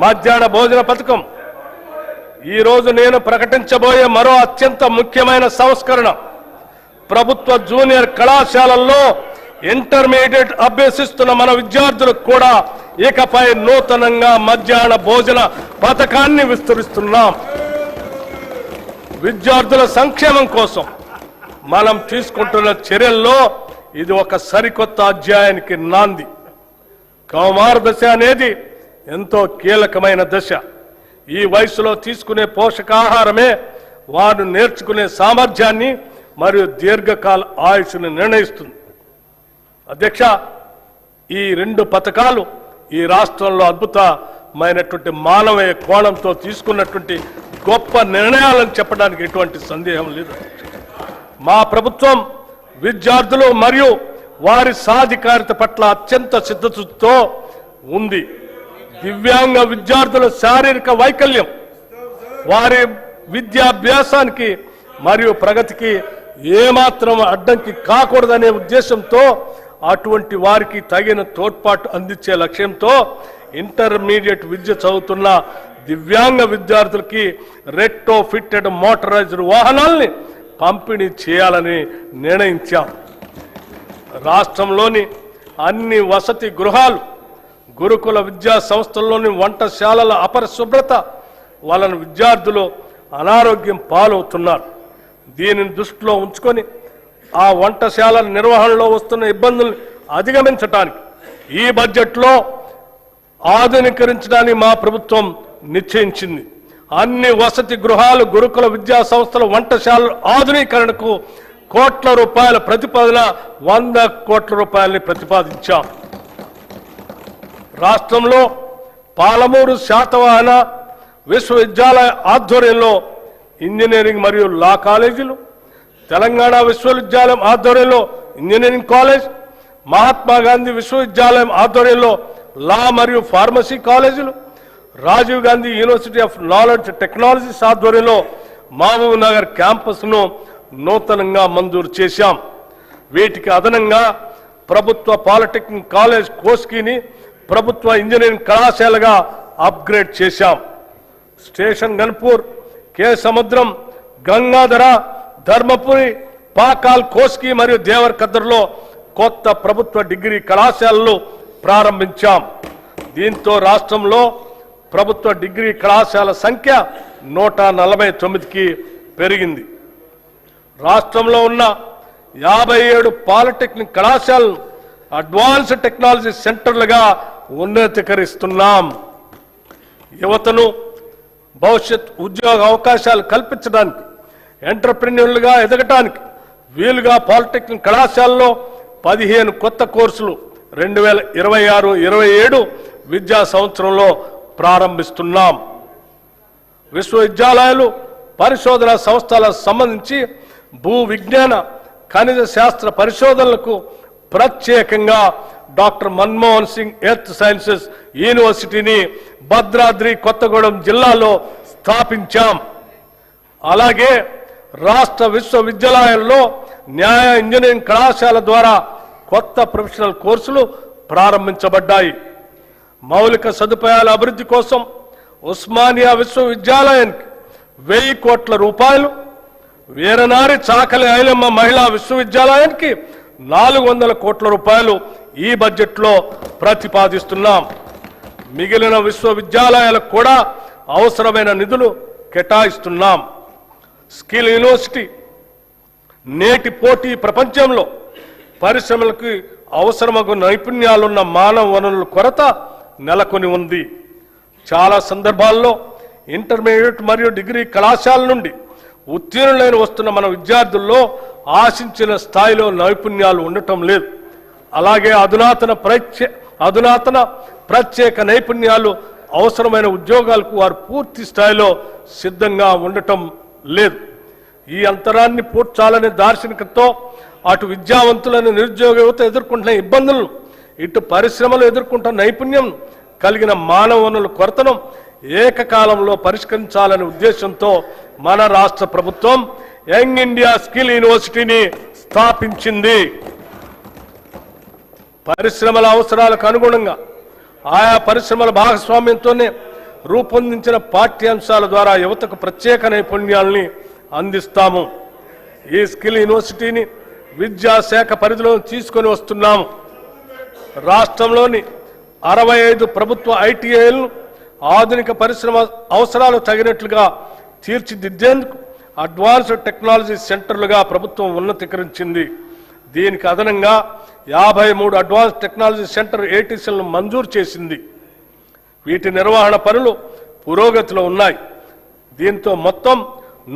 [SPEAKER 1] మధ్యాహ్న భోజన పథకం ఈ రోజు నేను ప్రకటించబోయే మరో అత్యంత ముఖ్యమైన సంస్కరణ. ప్రభుత్వ జూనియర్ కళాశాలల్లో ఇంటర్మీడియట్ అభ్యసిస్తున్న మన విద్యార్థులకు కూడా ఇకపై నూతనంగా మధ్యాహ్న భోజన పథకాన్ని విస్తరిస్తున్నాం. విద్యార్థుల సంక్షేమం కోసం మనం తీసుకుంటున్న చర్యల్లో ఇది ఒక సరికొత్త అధ్యాయానికి నాంది. కౌమార దశ అనేది ఎంతో కీలకమైన దశ. ఈ వయసులో తీసుకునే పోషకాహారమే వారు నేర్చుకునే సామర్థ్యాన్ని మరియు దీర్ఘకాల ఆయుష్ను నిర్ణయిస్తుంది. అధ్యక్ష, ఈ 2 పథకాలు ఈ రాష్ట్రంలో అద్భుతమైనటువంటి మానవీయ కోణంతో తీసుకున్నటువంటి గొప్ప నిర్ణయాలను చెప్పడానికి ఎటువంటి సందేహం లేదు. మా ప్రభుత్వం విద్యార్థులు మరియు వారి సాధికారిత పట్ల అత్యంత సిద్ధతతో ఉంది. దివ్యాంగ విద్యార్థుల శారీరక వైకల్యం వారి విద్యాభ్యాసానికి మరియు ప్రగతికి ఏమాత్రం అడ్డంకి కాకూడదనే ఉద్దేశంతో అటువంటి వారికి తగిన తోడ్పాటు అందించే లక్ష్యంతో ఇంటర్మీడియట్ విద్య చదువుతున్న దివ్యాంగ విద్యార్థులకి రెట్టో ఫిట్టెడ్ మోటరైజ్డ్ వాహనాల్ని పంపిణీ చేయాలని నిర్ణయించాం. రాష్ట్రంలోని అన్ని వసతి గృహాలు, గురుకుల విద్యా సంస్థల్లోని వంటశాలల అపరిశుభ్రత వలన విద్యార్థులు అనారోగ్యం పాలవుతున్నారు. దీనిని దృష్టిలో ఉంచుకొని ఆ వంటశాలల నిర్వహణలో వస్తున్న ఇబ్బందులను అధిగమించడానికి ఈ బడ్జెట్లో ఆధునీకరించడానికి మా ప్రభుత్వం నిశ్చయించింది. అన్ని వసతి గృహాలు, గురుకుల విద్యా సంస్థల వంటశాలల ఆధునీకరణకు కోట్ల రూపాయల ప్రతిపాదన 100 కోట్ల రూపాయలని ప్రతిపాదించాం. రాష్ట్రంలో పాలమూరు శాతవాహన విశ్వవిద్యాలయ ఆధ్వర్యంలో ఇంజనీరింగ్ మరియు లా కాలేజీలు, తెలంగాణ విశ్వవిద్యాలయం ఆధ్వర్యంలో ఇంజనీరింగ్ కాలేజ్, మహాత్మా గాంధీ విశ్వవిద్యాలయం ఆధ్వర్యంలో లా మరియు ఫార్మసీ కాలేజీలు, Rajiv Gandhi university of knowledge technologies ఆధ్వర్యంలో మహబూబ్ నగర్ క్యాంపస్ను నూతనంగా మంజూరు చేశాం. వీటికి అదనంగా ప్రభుత్వ పాలిటెక్నిక్ కాలేజ్ కోస్కీని ప్రభుత్వ ఇంజనీరింగ్ కళాశాలగా అప్గ్రేడ్ చేశాం. స్టేషన్ గన్పూర్, కే సముద్రం, గంగాధర, ధర్మపురి, పాకాల్, కోస్కీ మరియు దేవరకద్రలో కొత్త ప్రభుత్వ డిగ్రీ కళాశాలలు ప్రారంభించాం. దీంతో రాష్ట్రంలో ప్రభుత్వ డిగ్రీ కళాశాల సంఖ్య 149కి పెరిగింది. రాష్ట్రంలో ఉన్న 57 పాలిటెక్నిక్ కళాశాలను అడ్వాన్స్డ్ టెక్నాలజీ సెంటర్లుగా ఉన్నతీకరిస్తున్నాం. యువతను భవిష్యత్ ఉద్యోగ అవకాశాలు కల్పించడానికి, ఎంటర్ప్రెన్యూర్లుగా ఎదగటానికి వీలుగా పాలిటెక్నిక్ కళాశాలలో 15 కొత్త కోర్సులు 2026-27 విద్యా సంవత్సరంలో ప్రారంభిస్తున్నాం. విశ్వవిద్యాలయాలు, పరిశోధనా సంస్థలకు సంబంధించి భూ విజ్ఞాన, ఖనిజ శాస్త్ర పరిశోధనలకు ప్రత్యేకంగా doctor Manmohan Singh earth sciences యూనివర్సిటీని భద్రాద్రి కొత్తగూడెం జిల్లాలో స్థాపించాం. అలాగే రాష్ట్ర విశ్వవిద్యాలయాల్లో న్యాయ ఇంజనీరింగ్ కళాశాల ద్వారా కొత్త ప్రొఫెషనల్ కోర్సులు ప్రారంభించబడ్డాయి. మౌలిక సదుపాయాల అభివృద్ధి కోసం ఉస్మానియా విశ్వవిద్యాలయానికి 1000 కోట్ల రూపాయలు, వీరనారి చాకలి ఐలమ్మ మహిళా విశ్వవిద్యాలయానికి 400 కోట్ల రూపాయలు ఈ బడ్జెట్లో ప్రతిపాదిస్తున్నాం. మిగిలిన విశ్వవిద్యాలయాలకు కూడా అవసరమైన నిధులు కేటాయిస్తున్నాం. స్కిల్ యూనివర్సిటీ నేటి పోటీ ప్రపంచంలో పరిశ్రమలకు అవసరమగు నైపుణ్యాలున్న మానవ వనరుల కొరత నెలకొని ఉంది. చాలా సందర్భాల్లో ఇంటర్మీడియట్ మరియు డిగ్రీ కళాశాల నుండి ఉత్తీర్ణులైన వస్తున్న మన విద్యార్థుల్లో ఆశించిన స్థాయిలో నైపుణ్యాలు ఉండటం లేదు. అలాగే అధునాతన ప్రత్యేక నైపుణ్యాలు అవసరమైన ఉద్యోగాలకు వారు పూర్తి స్థాయిలో సిద్ధంగా ఉండటం లేదు. ఈ అంతరాన్ని పూడ్చాలనే దార్శనికతతో అటు విద్యావంతులను నిరుద్యోగ యువత ఎదుర్కొంటున్న ఇబ్బందులను, ఇటు పరిశ్రమలు ఎదుర్కొంటున్న నైపుణ్యం కలిగిన మానవ వనరుల కొరతను ఏకకాలంలో పరిష్కరించాలనే ఉద్దేశంతో మన రాష్ట్ర ప్రభుత్వం యంగ్ ఇండియా స్కిల్ యూనివర్సిటీని స్థాపించింది. పరిశ్రమల అవసరాలకు అనుగుణంగా ఆయా పరిశ్రమల భాగస్వామ్యంతోనే రూపొందించిన పాఠ్యాంశాల ద్వారా యువతకు ప్రత్యేక నైపుణ్యాలని అందిస్తాము. ఈ స్కిల్ యూనివర్సిటీని విద్యాశాఖ పరిధిలో తీసుకొని వస్తున్నాము. రాష్ట్రంలోని 65 ప్రభుత్వ ఐటీఐలను ఆధునిక పరిశ్రమ అవసరాలు తగినట్లుగా తీర్చిదిద్దేందుకు అడ్వాన్స్డ్ టెక్నాలజీ సెంటర్లుగా ప్రభుత్వం ఉన్నతీకరించింది. దీనికి అదనంగా 53 అడ్వాన్స్ టెక్నాలజీ సెంటర్ ఏటీసీలను మంజూరు చేసింది. వీటి నిర్వహణ పనులు పురోగతిలో ఉన్నాయి. దీంతో మొత్తం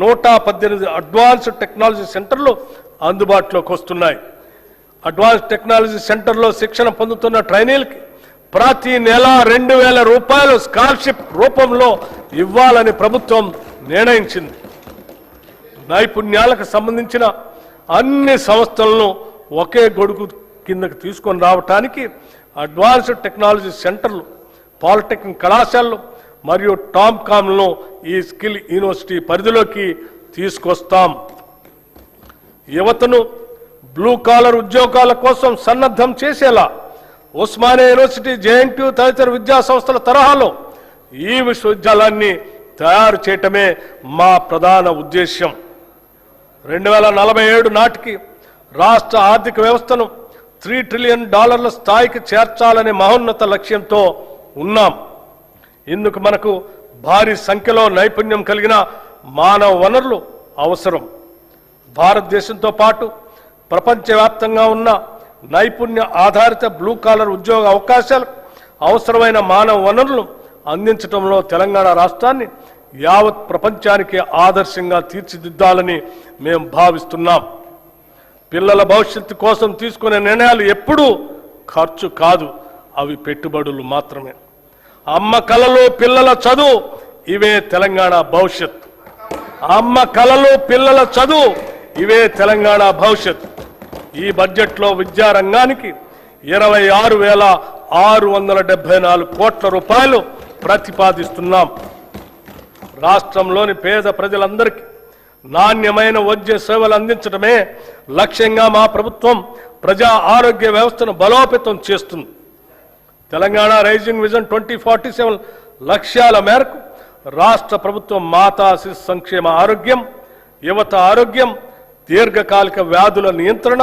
[SPEAKER 1] 118 అడ్వాన్స్డ్ టెక్నాలజీ సెంటర్లు అందుబాటులోకి వస్తున్నాయి. అడ్వాన్స్ టెక్నాలజీ సెంటర్లో శిక్షణ పొందుతున్న ట్రైనీలకి ప్రతి నెల 2000 రూపాయలు స్కాలర్షిప్ రూపంలో ఇవ్వాలని ప్రభుత్వం నిర్ణయించింది. నైపుణ్యాలకు సంబంధించిన అన్ని సంస్థలను ఒకే గొడుగు కిందకు తీసుకొని రావడానికి అడ్వాన్స్డ్ టెక్నాలజీ సెంటర్లు, పాలిటెక్నిక్ కళాశాలలు మరియు టామ్కామ్లను ఈ స్కిల్ యూనివర్సిటీ పరిధిలోకి తీసుకొస్తాం. యువతను బ్లూ కాలర్ ఉద్యోగాల కోసం సన్నద్ధం చేసేలా ఉస్మానియా యూనివర్సిటీ, జేఎన్టీయూ తదితర విద్యా సంస్థల తరహాలో ఈ విశ్వవిద్యాలయాన్ని తయారు చేయటమే మా ప్రధాన ఉద్దేశ్యం. 2047 నాటికి రాష్ట్ర ఆర్థిక వ్యవస్థను $3 ట్రిలియన్ స్థాయికి చేర్చాలనే మహోన్నత లక్ష్యంతో ఉన్నాం. ఇందుకు మనకు భారీ సంఖ్యలో నైపుణ్యం కలిగిన మానవ వనరులు అవసరం. భారతదేశంతో పాటు ప్రపంచవ్యాప్తంగా ఉన్న నైపుణ్య ఆధారిత బ్లూ కాలర్ ఉద్యోగ అవకాశాలు, అవసరమైన మానవ వనరులను అందించడంలో తెలంగాణ రాష్ట్రాన్ని యావత్ ప్రపంచానికి ఆదర్శంగా తీర్చిదిద్దాలని మేము భావిస్తున్నాం. పిల్లల భవిష్యత్తు కోసం తీసుకునే నిర్ణయాలు ఎప్పుడూ ఖర్చు కాదు, అవి పెట్టుబడులు మాత్రమే. అమ్మ కలలు పిల్లల చదువు, ఇవే తెలంగాణ భవిష్యత్తు. అమ్మ కలలు పిల్లల చదువు, ఇవే తెలంగాణ భవిష్యత్తు. ఈ బడ్జెట్లో విద్యారంగానికి 26,674 కోట్ల రూపాయలు ప్రతిపాదిస్తున్నాం. రాష్ట్రంలోని పేద ప్రజలందరికీ నాణ్యమైన వైద్య సేవలు అందించడమే లక్ష్యంగా మా ప్రభుత్వం ప్రజా ఆరోగ్య వ్యవస్థను బలోపేతం చేస్తుంది. తెలంగాణ రైజింగ్ విజన్ 2047 లక్ష్యాల మేరకు రాష్ట్ర ప్రభుత్వం మాతా శిశు సంక్షేమ ఆరోగ్యం, యువత ఆరోగ్యం, దీర్ఘకాలిక వ్యాధుల నియంత్రణ,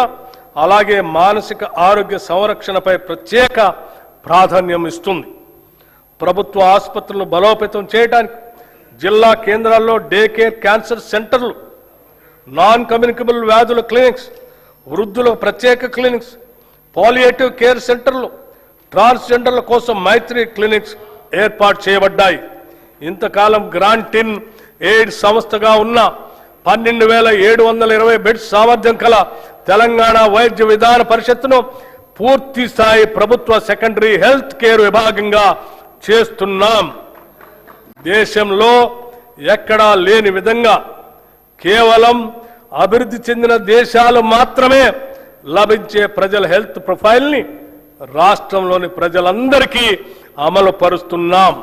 [SPEAKER 1] అలాగే మానసిక ఆరోగ్య సంరక్షణపై ప్రత్యేక ప్రాధాన్యం ఇస్తుంది. ప్రభుత్వ ఆసుపత్రులను బలోపేతం చేయడానికి జిల్లా కేంద్రాల్లో డే కేర్ క్యాన్సర్ సెంటర్లు, నాన్ కమ్యూనికబుల్ వ్యాధుల క్లినిక్స్, వృద్ధుల ప్రత్యేక క్లినిక్స్, పాలియేటివ్ కేర్ సెంటర్లు, ట్రాన్స్జెండర్ల కోసం మైత్రి క్లినిక్స్ ఏర్పాటు చేయబడ్డాయి. ఇంతకాలం గ్రాంటిన్ ఎయిడ్ సంస్థగా ఉన్న 12,720 బెడ్స్ సామర్థ్యం కల తెలంగాణ వైద్య విధాన పరిషత్తును పూర్తి స్థాయి ప్రభుత్వ సెకండరీ హెల్త్ కేర్ విభాగంగా చేస్తున్నాం. దేశంలో ఎక్కడా లేని విధంగా కేవలం అభివృద్ధి చెందిన దేశాలు మాత్రమే లభించే ప్రజల హెల్త్ ప్రొఫైల్ని రాష్ట్రంలోని ప్రజలందరికీ అమలు పరుస్తున్నాం.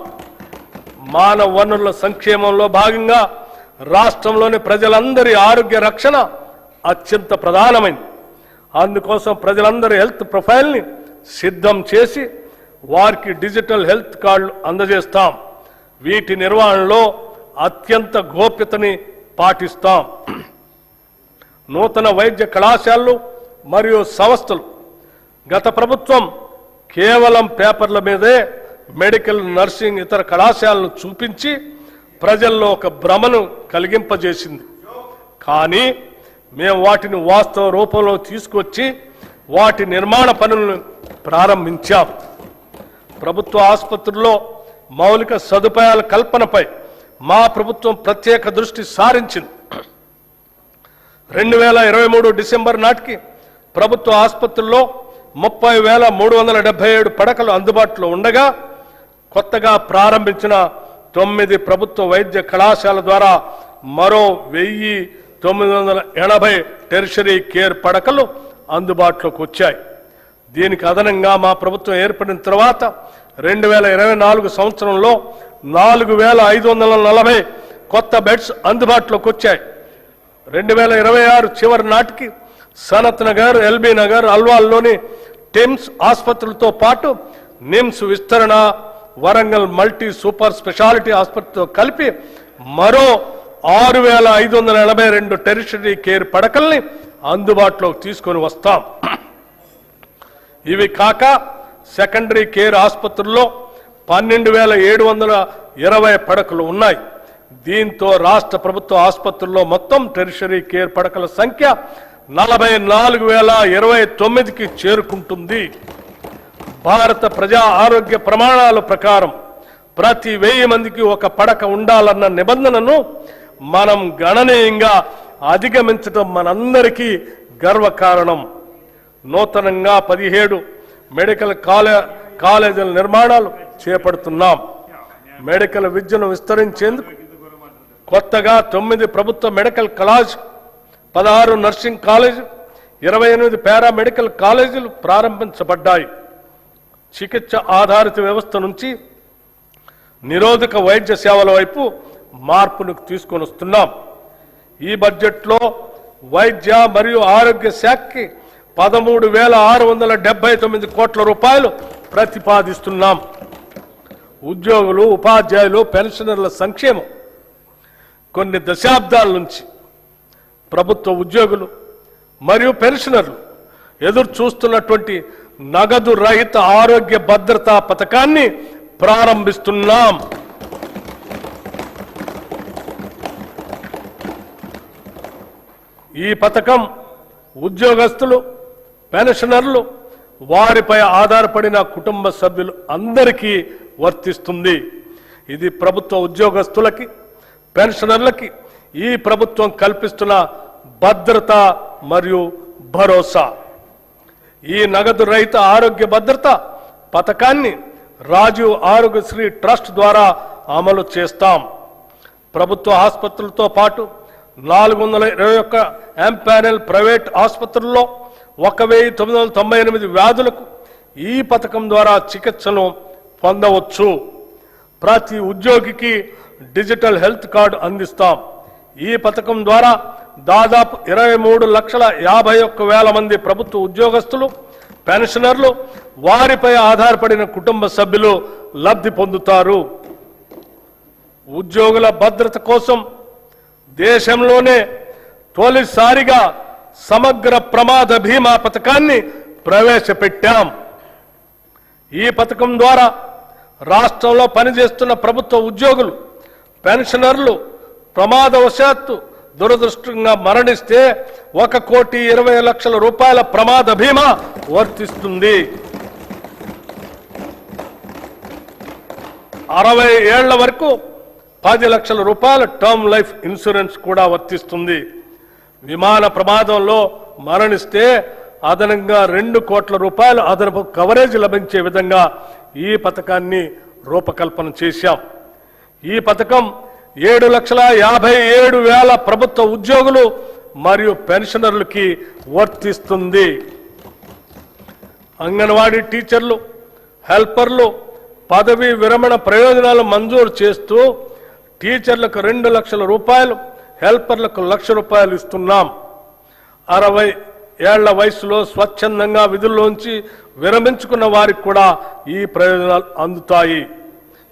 [SPEAKER 1] మానవ వనరుల సంక్షేమంలో భాగంగా రాష్ట్రంలోని ప్రజలందరి ఆరోగ్య రక్షణ అత్యంత ప్రధానమైంది. అందుకోసం ప్రజలందరి హెల్త్ ప్రొఫైల్ని సిద్ధం చేసి వారికి డిజిటల్ హెల్త్ కార్డులు అందజేస్తాం. వీటి నిర్వహణలో అత్యంత గోప్యతని పాటిస్తాం. నూతన వైద్య కళాశాలలు మరియు సంస్థలు గత ప్రభుత్వం కేవలం పేపర్ల మీదే మెడికల్, నర్సింగ్, ఇతర కళాశాలను చూపించి ప్రజల్లో ఒక భ్రమను కలిగింపజేసింది. కానీ మేము వాటిని వాస్తవ రూపంలో తీసుకొచ్చి వాటి నిర్మాణ పనులను ప్రారంభించాం. ప్రభుత్వ ఆసుపత్రుల్లో మౌలిక సదుపాయాల కల్పనపై మా ప్రభుత్వం ప్రత్యేక దృష్టి సారించింది. 2023 డిసెంబర్ నాటికి ప్రభుత్వ ఆసుపత్రుల్లో 30,377 పడకలు అందుబాటులో ఉండగా కొత్తగా ప్రారంభించిన 9 ప్రభుత్వ వైద్య కళాశాల ద్వారా మరో 1,980 టెరిషరీ కేర్ పడకలు అందుబాటులోకి వచ్చాయి. దీనికి అదనంగా మా ప్రభుత్వం ఏర్పడిన తర్వాత 2024 సంవత్సరంలో 4,540 కొత్త బెడ్స్ అందుబాటులోకి వచ్చాయి. 2026 చివరి నాటికి సనత్ నగర్, ఎల్బీ నగర్, అల్వాల్లోని టిమ్స్ ఆసుపత్రులతో పాటు నిమ్స్ విస్తరణ, వరంగల్ మల్టీ సూపర్ స్పెషాలిటీ ఆసుపత్రితో కలిపి మరో 6,582 టెరిషరీ కేర్ పడకల్ని అందుబాటులోకి తీసుకొని వస్తాం. ఇవి కాక సెకండరీ కేర్ ఆసుపత్రుల్లో 12,720 పడకలు ఉన్నాయి. దీంతో రాష్ట్ర ప్రభుత్వ ఆసుపత్రుల్లో మొత్తం టెరిషరీ కేర్ పడకల సంఖ్య 44,029కి చేరుకుంటుంది. భారత ప్రజా ఆరోగ్య ప్రమాణాల ప్రకారం ప్రతి 1000 మందికి ఒక పడక ఉండాలన్న నిబంధనను మనం గణనీయంగా అధిగమించడం మనందరికీ గర్వకారణం. నూతనంగా 17 మెడికల్ కాలేజీల నిర్మాణాలు చేపడుతున్నాం. మెడికల్ విద్యను విస్తరించేందుకు కొత్తగా 9 ప్రభుత్వ medical college, 16 nursing college, 28 paramedical కాలేజీలు ప్రారంభించబడ్డాయి. చికిత్స ఆధారిత వ్యవస్థ నుంచి నిరోధక వైద్య సేవల వైపు మార్పును తీసుకొని వస్తున్నాం. ఈ బడ్జెట్లో వైద్య మరియు ఆరోగ్య శాఖకి 13,679 కోట్ల రూపాయలు ప్రతిపాదిస్తున్నాం. ఉద్యోగులు, ఉపాధ్యాయులు, పెన్షనర్ల సంక్షేమం. కొన్ని దశాబ్దాల నుంచి ప్రభుత్వ ఉద్యోగులు మరియు పెన్షనర్లు ఎదురు చూస్తున్నటువంటి నగదు రహిత ఆరోగ్య భద్రతా పథకాన్ని ప్రారంభిస్తున్నాం. ఈ పథకం ఉద్యోగస్తులు, పెన్షనర్లు, వారిపై ఆధారపడిన కుటుంబ సభ్యులు అందరికీ వర్తిస్తుంది. ఇది ప్రభుత్వ ఉద్యోగస్తులకి, పెన్షనర్లకి ఈ ప్రభుత్వం కల్పిస్తున్న భద్రత మరియు భరోసా. ఈ నగదు రహిత ఆరోగ్య భద్రత పథకాన్ని రాజీవ్ ఆరోగ్యశ్రీ ట్రస్ట్ ద్వారా అమలు చేస్తాం. ప్రభుత్వ ఆసుపత్రులతో పాటు 421 ఎంపానెల్ ప్రైవేట్ ఆసుపత్రుల్లో 1,998 వ్యాధులకు ఈ పథకం ద్వారా చికిత్సను పొందవచ్చు. ప్రతి ఉద్యోగికి డిజిటల్ హెల్త్ కార్డు అందిస్తాం. ఈ పథకం ద్వారా దాదాపు 23,51,000 మంది ప్రభుత్వ ఉద్యోగస్తులు, పెన్షనర్లు, వారిపై ఆధారపడిన కుటుంబ సభ్యులు లబ్ధి పొందుతారు. ఉద్యోగుల భద్రత కోసం దేశంలోనే తొలిసారిగా సమగ్ర ప్రమాద బీమా పథకాన్ని ప్రవేశపెట్టాం. ఈ పథకం ద్వారా రాష్ట్రంలో పనిచేస్తున్న ప్రభుత్వ ఉద్యోగులు, పెన్షనర్లు ప్రమాదవశాత్తు దురదృష్టంగా మరణిస్తే 1,20,00,000 రూపాయల ప్రమాద బీమా వర్తిస్తుంది. 60 ఏళ్ల వరకు 10 లక్షల రూపాయల టర్మ్ లైఫ్ ఇన్సూరెన్స్ కూడా వర్తిస్తుంది. విమాన ప్రమాదంలో మరణిస్తే అదనంగా 2 కోట్ల రూపాయలు అదనపు కవరేజ్ లభించే విధంగా ఈ పథకాన్ని రూపకల్పన చేశాం. ఈ పథకం 7,57,000 ప్రభుత్వ ఉద్యోగులు మరియు పెన్షనర్లకి వర్తిస్తుంది. అంగన్వాడీ టీచర్లు, హెల్పర్లు పదవీ విరమణ ప్రయోజనాలు మంజూరు చేస్తూ టీచర్లకు 2 లక్షల రూపాయలు, హెల్పర్లకు 1,00,000 రూపాయలు ఇస్తున్నాం. ఏళ్ల వయసులో స్వచ్ఛందంగా విధుల్లోంచి విరమించుకున్న వారికి కూడా ఈ ప్రయోజనాలు అందుతాయి.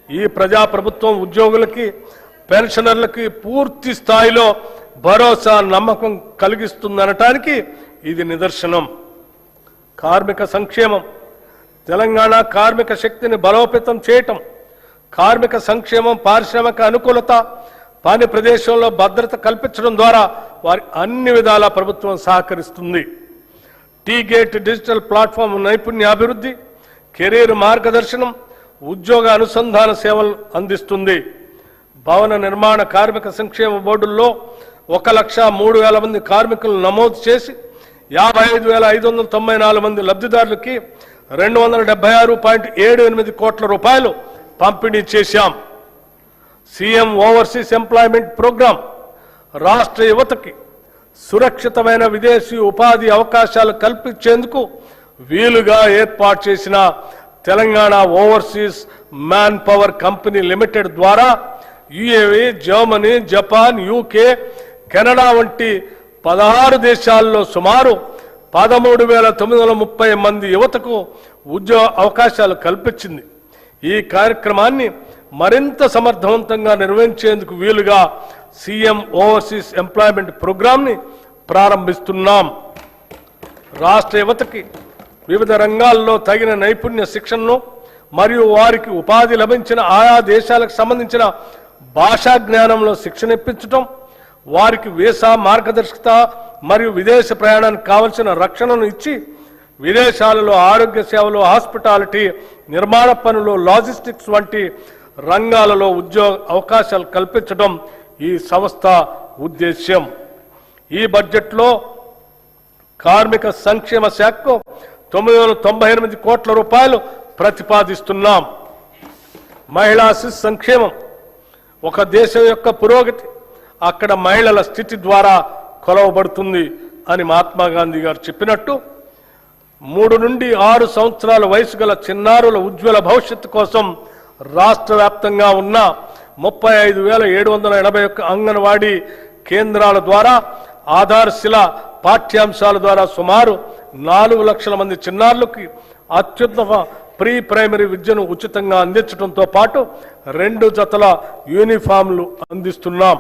[SPEAKER 1] ఈ ప్రజాప్రభుత్వం ఉద్యోగులకి, పెన్షనర్లకి పూర్తి స్థాయిలో భరోసా, నమ్మకం కలిగిస్తుందనటానికి ఇది నిదర్శనం. కార్మిక సంక్షేమం. తెలంగాణ కార్మిక శక్తిని బలోపేతం చేయటం, కార్మిక సంక్షేమం, పారిశ్రామిక అనుకూలత, పని ప్రదేశంలో భద్రత కల్పించడం ద్వారా వారి అన్ని విధాల ప్రభుత్వం సహకరిస్తుంది. టీ-గేట్ డిజిటల్ ప్లాట్ఫామ్ నైపుణ్యాభివృద్ధి, కెరీర్ మార్గదర్శనం, ఉద్యోగ అనుసంధాన సేవలు అందిస్తుంది. భవన నిర్మాణ కార్మిక సంక్షేమ బోర్డుల్లో 1,03,000 మంది కార్మికులను నమోదు చేసి 55,594 మంది లబ్ధిదారులకి 276.78 కోట్ల రూపాయలు పంపిణీ చేశాం. సీఎం ఓవర్సీస్ ఎంప్లాయ్మెంట్ ప్రోగ్రాం రాష్ట్ర యువతకి సురక్షితమైన విదేశీ ఉపాధి అవకాశాలు కల్పించేందుకు వీలుగా ఏర్పాటు చేసిన Telangana overseas manpower company limited ద్వారా UAE, Germany, Japan, UK, Canada వంటి 16 దేశాల్లో సుమారు 13,930 మంది యువతకు ఉద్యోగ అవకాశాలు కల్పించింది. ఈ కార్యక్రమాన్ని మరింత సమర్థవంతంగా నిర్వహించేందుకు వీలుగా సీఎం ఓవర్సీస్ ఎంప్లాయ్మెంట్ ప్రోగ్రాంని ప్రారంభిస్తున్నాం. రాష్ట్ర యువతకి వివిధ రంగాల్లో తగిన నైపుణ్య శిక్షణను మరియు వారికి ఉపాధి లభించిన ఆయా దేశాలకు సంబంధించిన భాషా జ్ఞానంలో శిక్షణ ఇప్పించడం, వారికి వీసా మార్గదర్శకత మరియు విదేశ ప్రయాణానికి కావలసిన రక్షణను ఇచ్చి విదేశాలలో ఆరోగ్య సేవలు, హాస్పిటాలిటీ, నిర్మాణ పనులు, లాజిస్టిక్స్ వంటి రంగాలలో ఉద్యోగ అవకాశాలు కల్పించడం ఈ సంస్థ ఉద్దేశ్యం. ఈ బడ్జెట్లో కార్మిక సంక్షేమ శాఖకు 998 కోట్ల రూపాయలు ప్రతిపాదిస్తున్నాం. మహిళా శిశు సంక్షేమం. ఒక దేశం యొక్క పురోగతి అక్కడ మహిళల స్థితి ద్వారా కొలవబడుతుంది అని మహాత్మా గాంధీ గారు చెప్పినట్టు 3 నుండి 6 సంవత్సరాల వయసు గల చిన్నారుల ఉజ్వల భవిష్యత్తు కోసం రాష్ట్ర వ్యాప్తంగా ఉన్న 35,781 అంగన్వాడీ కేంద్రాల ద్వారా ఆధారశిల పాఠ్యాంశాల ద్వారా సుమారు 4 లక్షల మంది చిన్నారులకి అత్యుత్తమ ప్రీ ప్రైమరీ విద్యను ఉచితంగా అందించడంతో పాటు 2 జతల యూనిఫామ్లు అందిస్తున్నాం.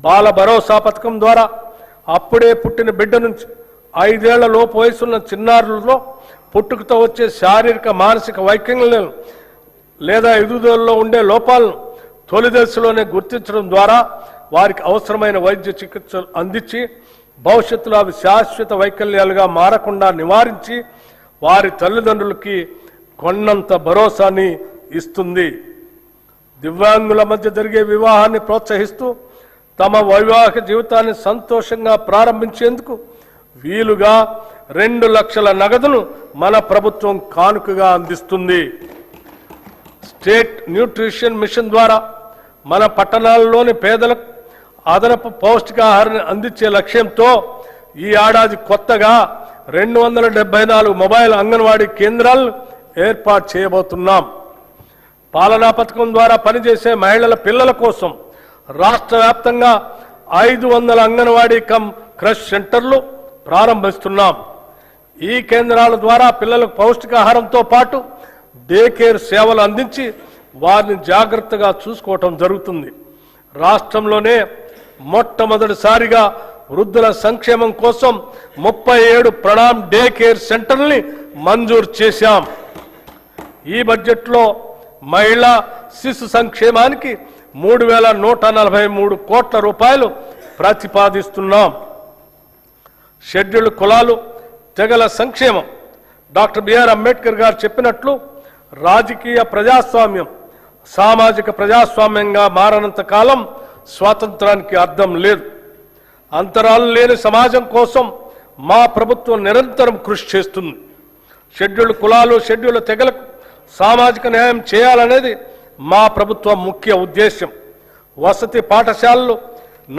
[SPEAKER 1] బాల భరోసా పథకం ద్వారా అప్పుడే పుట్టిన బిడ్డ నుంచి 5 ఏళ్ల లోపు వయసున్న చిన్నారులలో పుట్టుకతో వచ్చే శారీరక, మానసిక వైకల్యాలను లేదా ఎదుగుదలలో ఉండే లోపాలను తొలి దశలోనే గుర్తించడం ద్వారా వారికి అవసరమైన వైద్య చికిత్సలు అందించి భవిష్యత్తులో అవి శాశ్వత వైకల్యాలుగా మారకుండా నివారించి వారి తల్లిదండ్రులకి కొన్నంత భరోసాని ఇస్తుంది. దివ్యాంగుల మధ్య జరిగే వివాహాన్ని ప్రోత్సహిస్తూ తమ వైవాహిక జీవితాన్ని సంతోషంగా ప్రారంభించేందుకు వీలుగా 2 లక్షల నగదును మన ప్రభుత్వం కానుకగా అందిస్తుంది. స్టేట్ న్యూట్రిషన్ మిషన్ ద్వారా మన పట్టణాల్లోని పేదలకు అదనపు పౌష్టికాహారాన్ని అందించే లక్ష్యంతో ఈ ఏడాది కొత్తగా 274 మొబైల్ అంగన్వాడీ కేంద్రాలను ఏర్పాటు చేయబోతున్నాం. పాలనా పథకం ద్వారా పనిచేసే మహిళల పిల్లల కోసం రాష్ట్ర వ్యాప్తంగా 500 అంగన్వాడీ క్రష్ సెంటర్లు ప్రారంభిస్తున్నాం. ఈ కేంద్రాల ద్వారా పిల్లలకు పౌష్టికాహారంతో పాటు డే కేర్ సేవలు అందించి వారిని జాగ్రత్తగా చూసుకోవటం జరుగుతుంది. రాష్ట్రంలోనే మొట్టమొదటిసారిగా వృద్ధుల సంక్షేమం కోసం 37 ప్రణామ్ డే కేర్ సెంటర్ని మంజూరు చేశాం. ఈ బడ్జెట్లో మహిళా శిశు సంక్షేమానికి 3,143 కోట్ల రూపాయలు ప్రతిపాదిస్తున్నాం. షెడ్యూల్డ్ కులాలు, తెగల సంక్షేమం. డాక్టర్ బిఆర్ అంబేద్కర్ గారు చెప్పినట్లు రాజకీయ ప్రజాస్వామ్యం సామాజిక ప్రజాస్వామ్యంగా మారనంత కాలం స్వాతంత్రానికి అర్థం లేదు. అంతరాలు లేని సమాజం కోసం మా ప్రభుత్వం నిరంతరం కృషి చేస్తుంది. షెడ్యూల్డ్ కులాలు, షెడ్యూల్డ్ తెగలకు సామాజిక న్యాయం చేయాలనేది మా ప్రభుత్వం ముఖ్య ఉద్దేశం. వసతి పాఠశాలలు,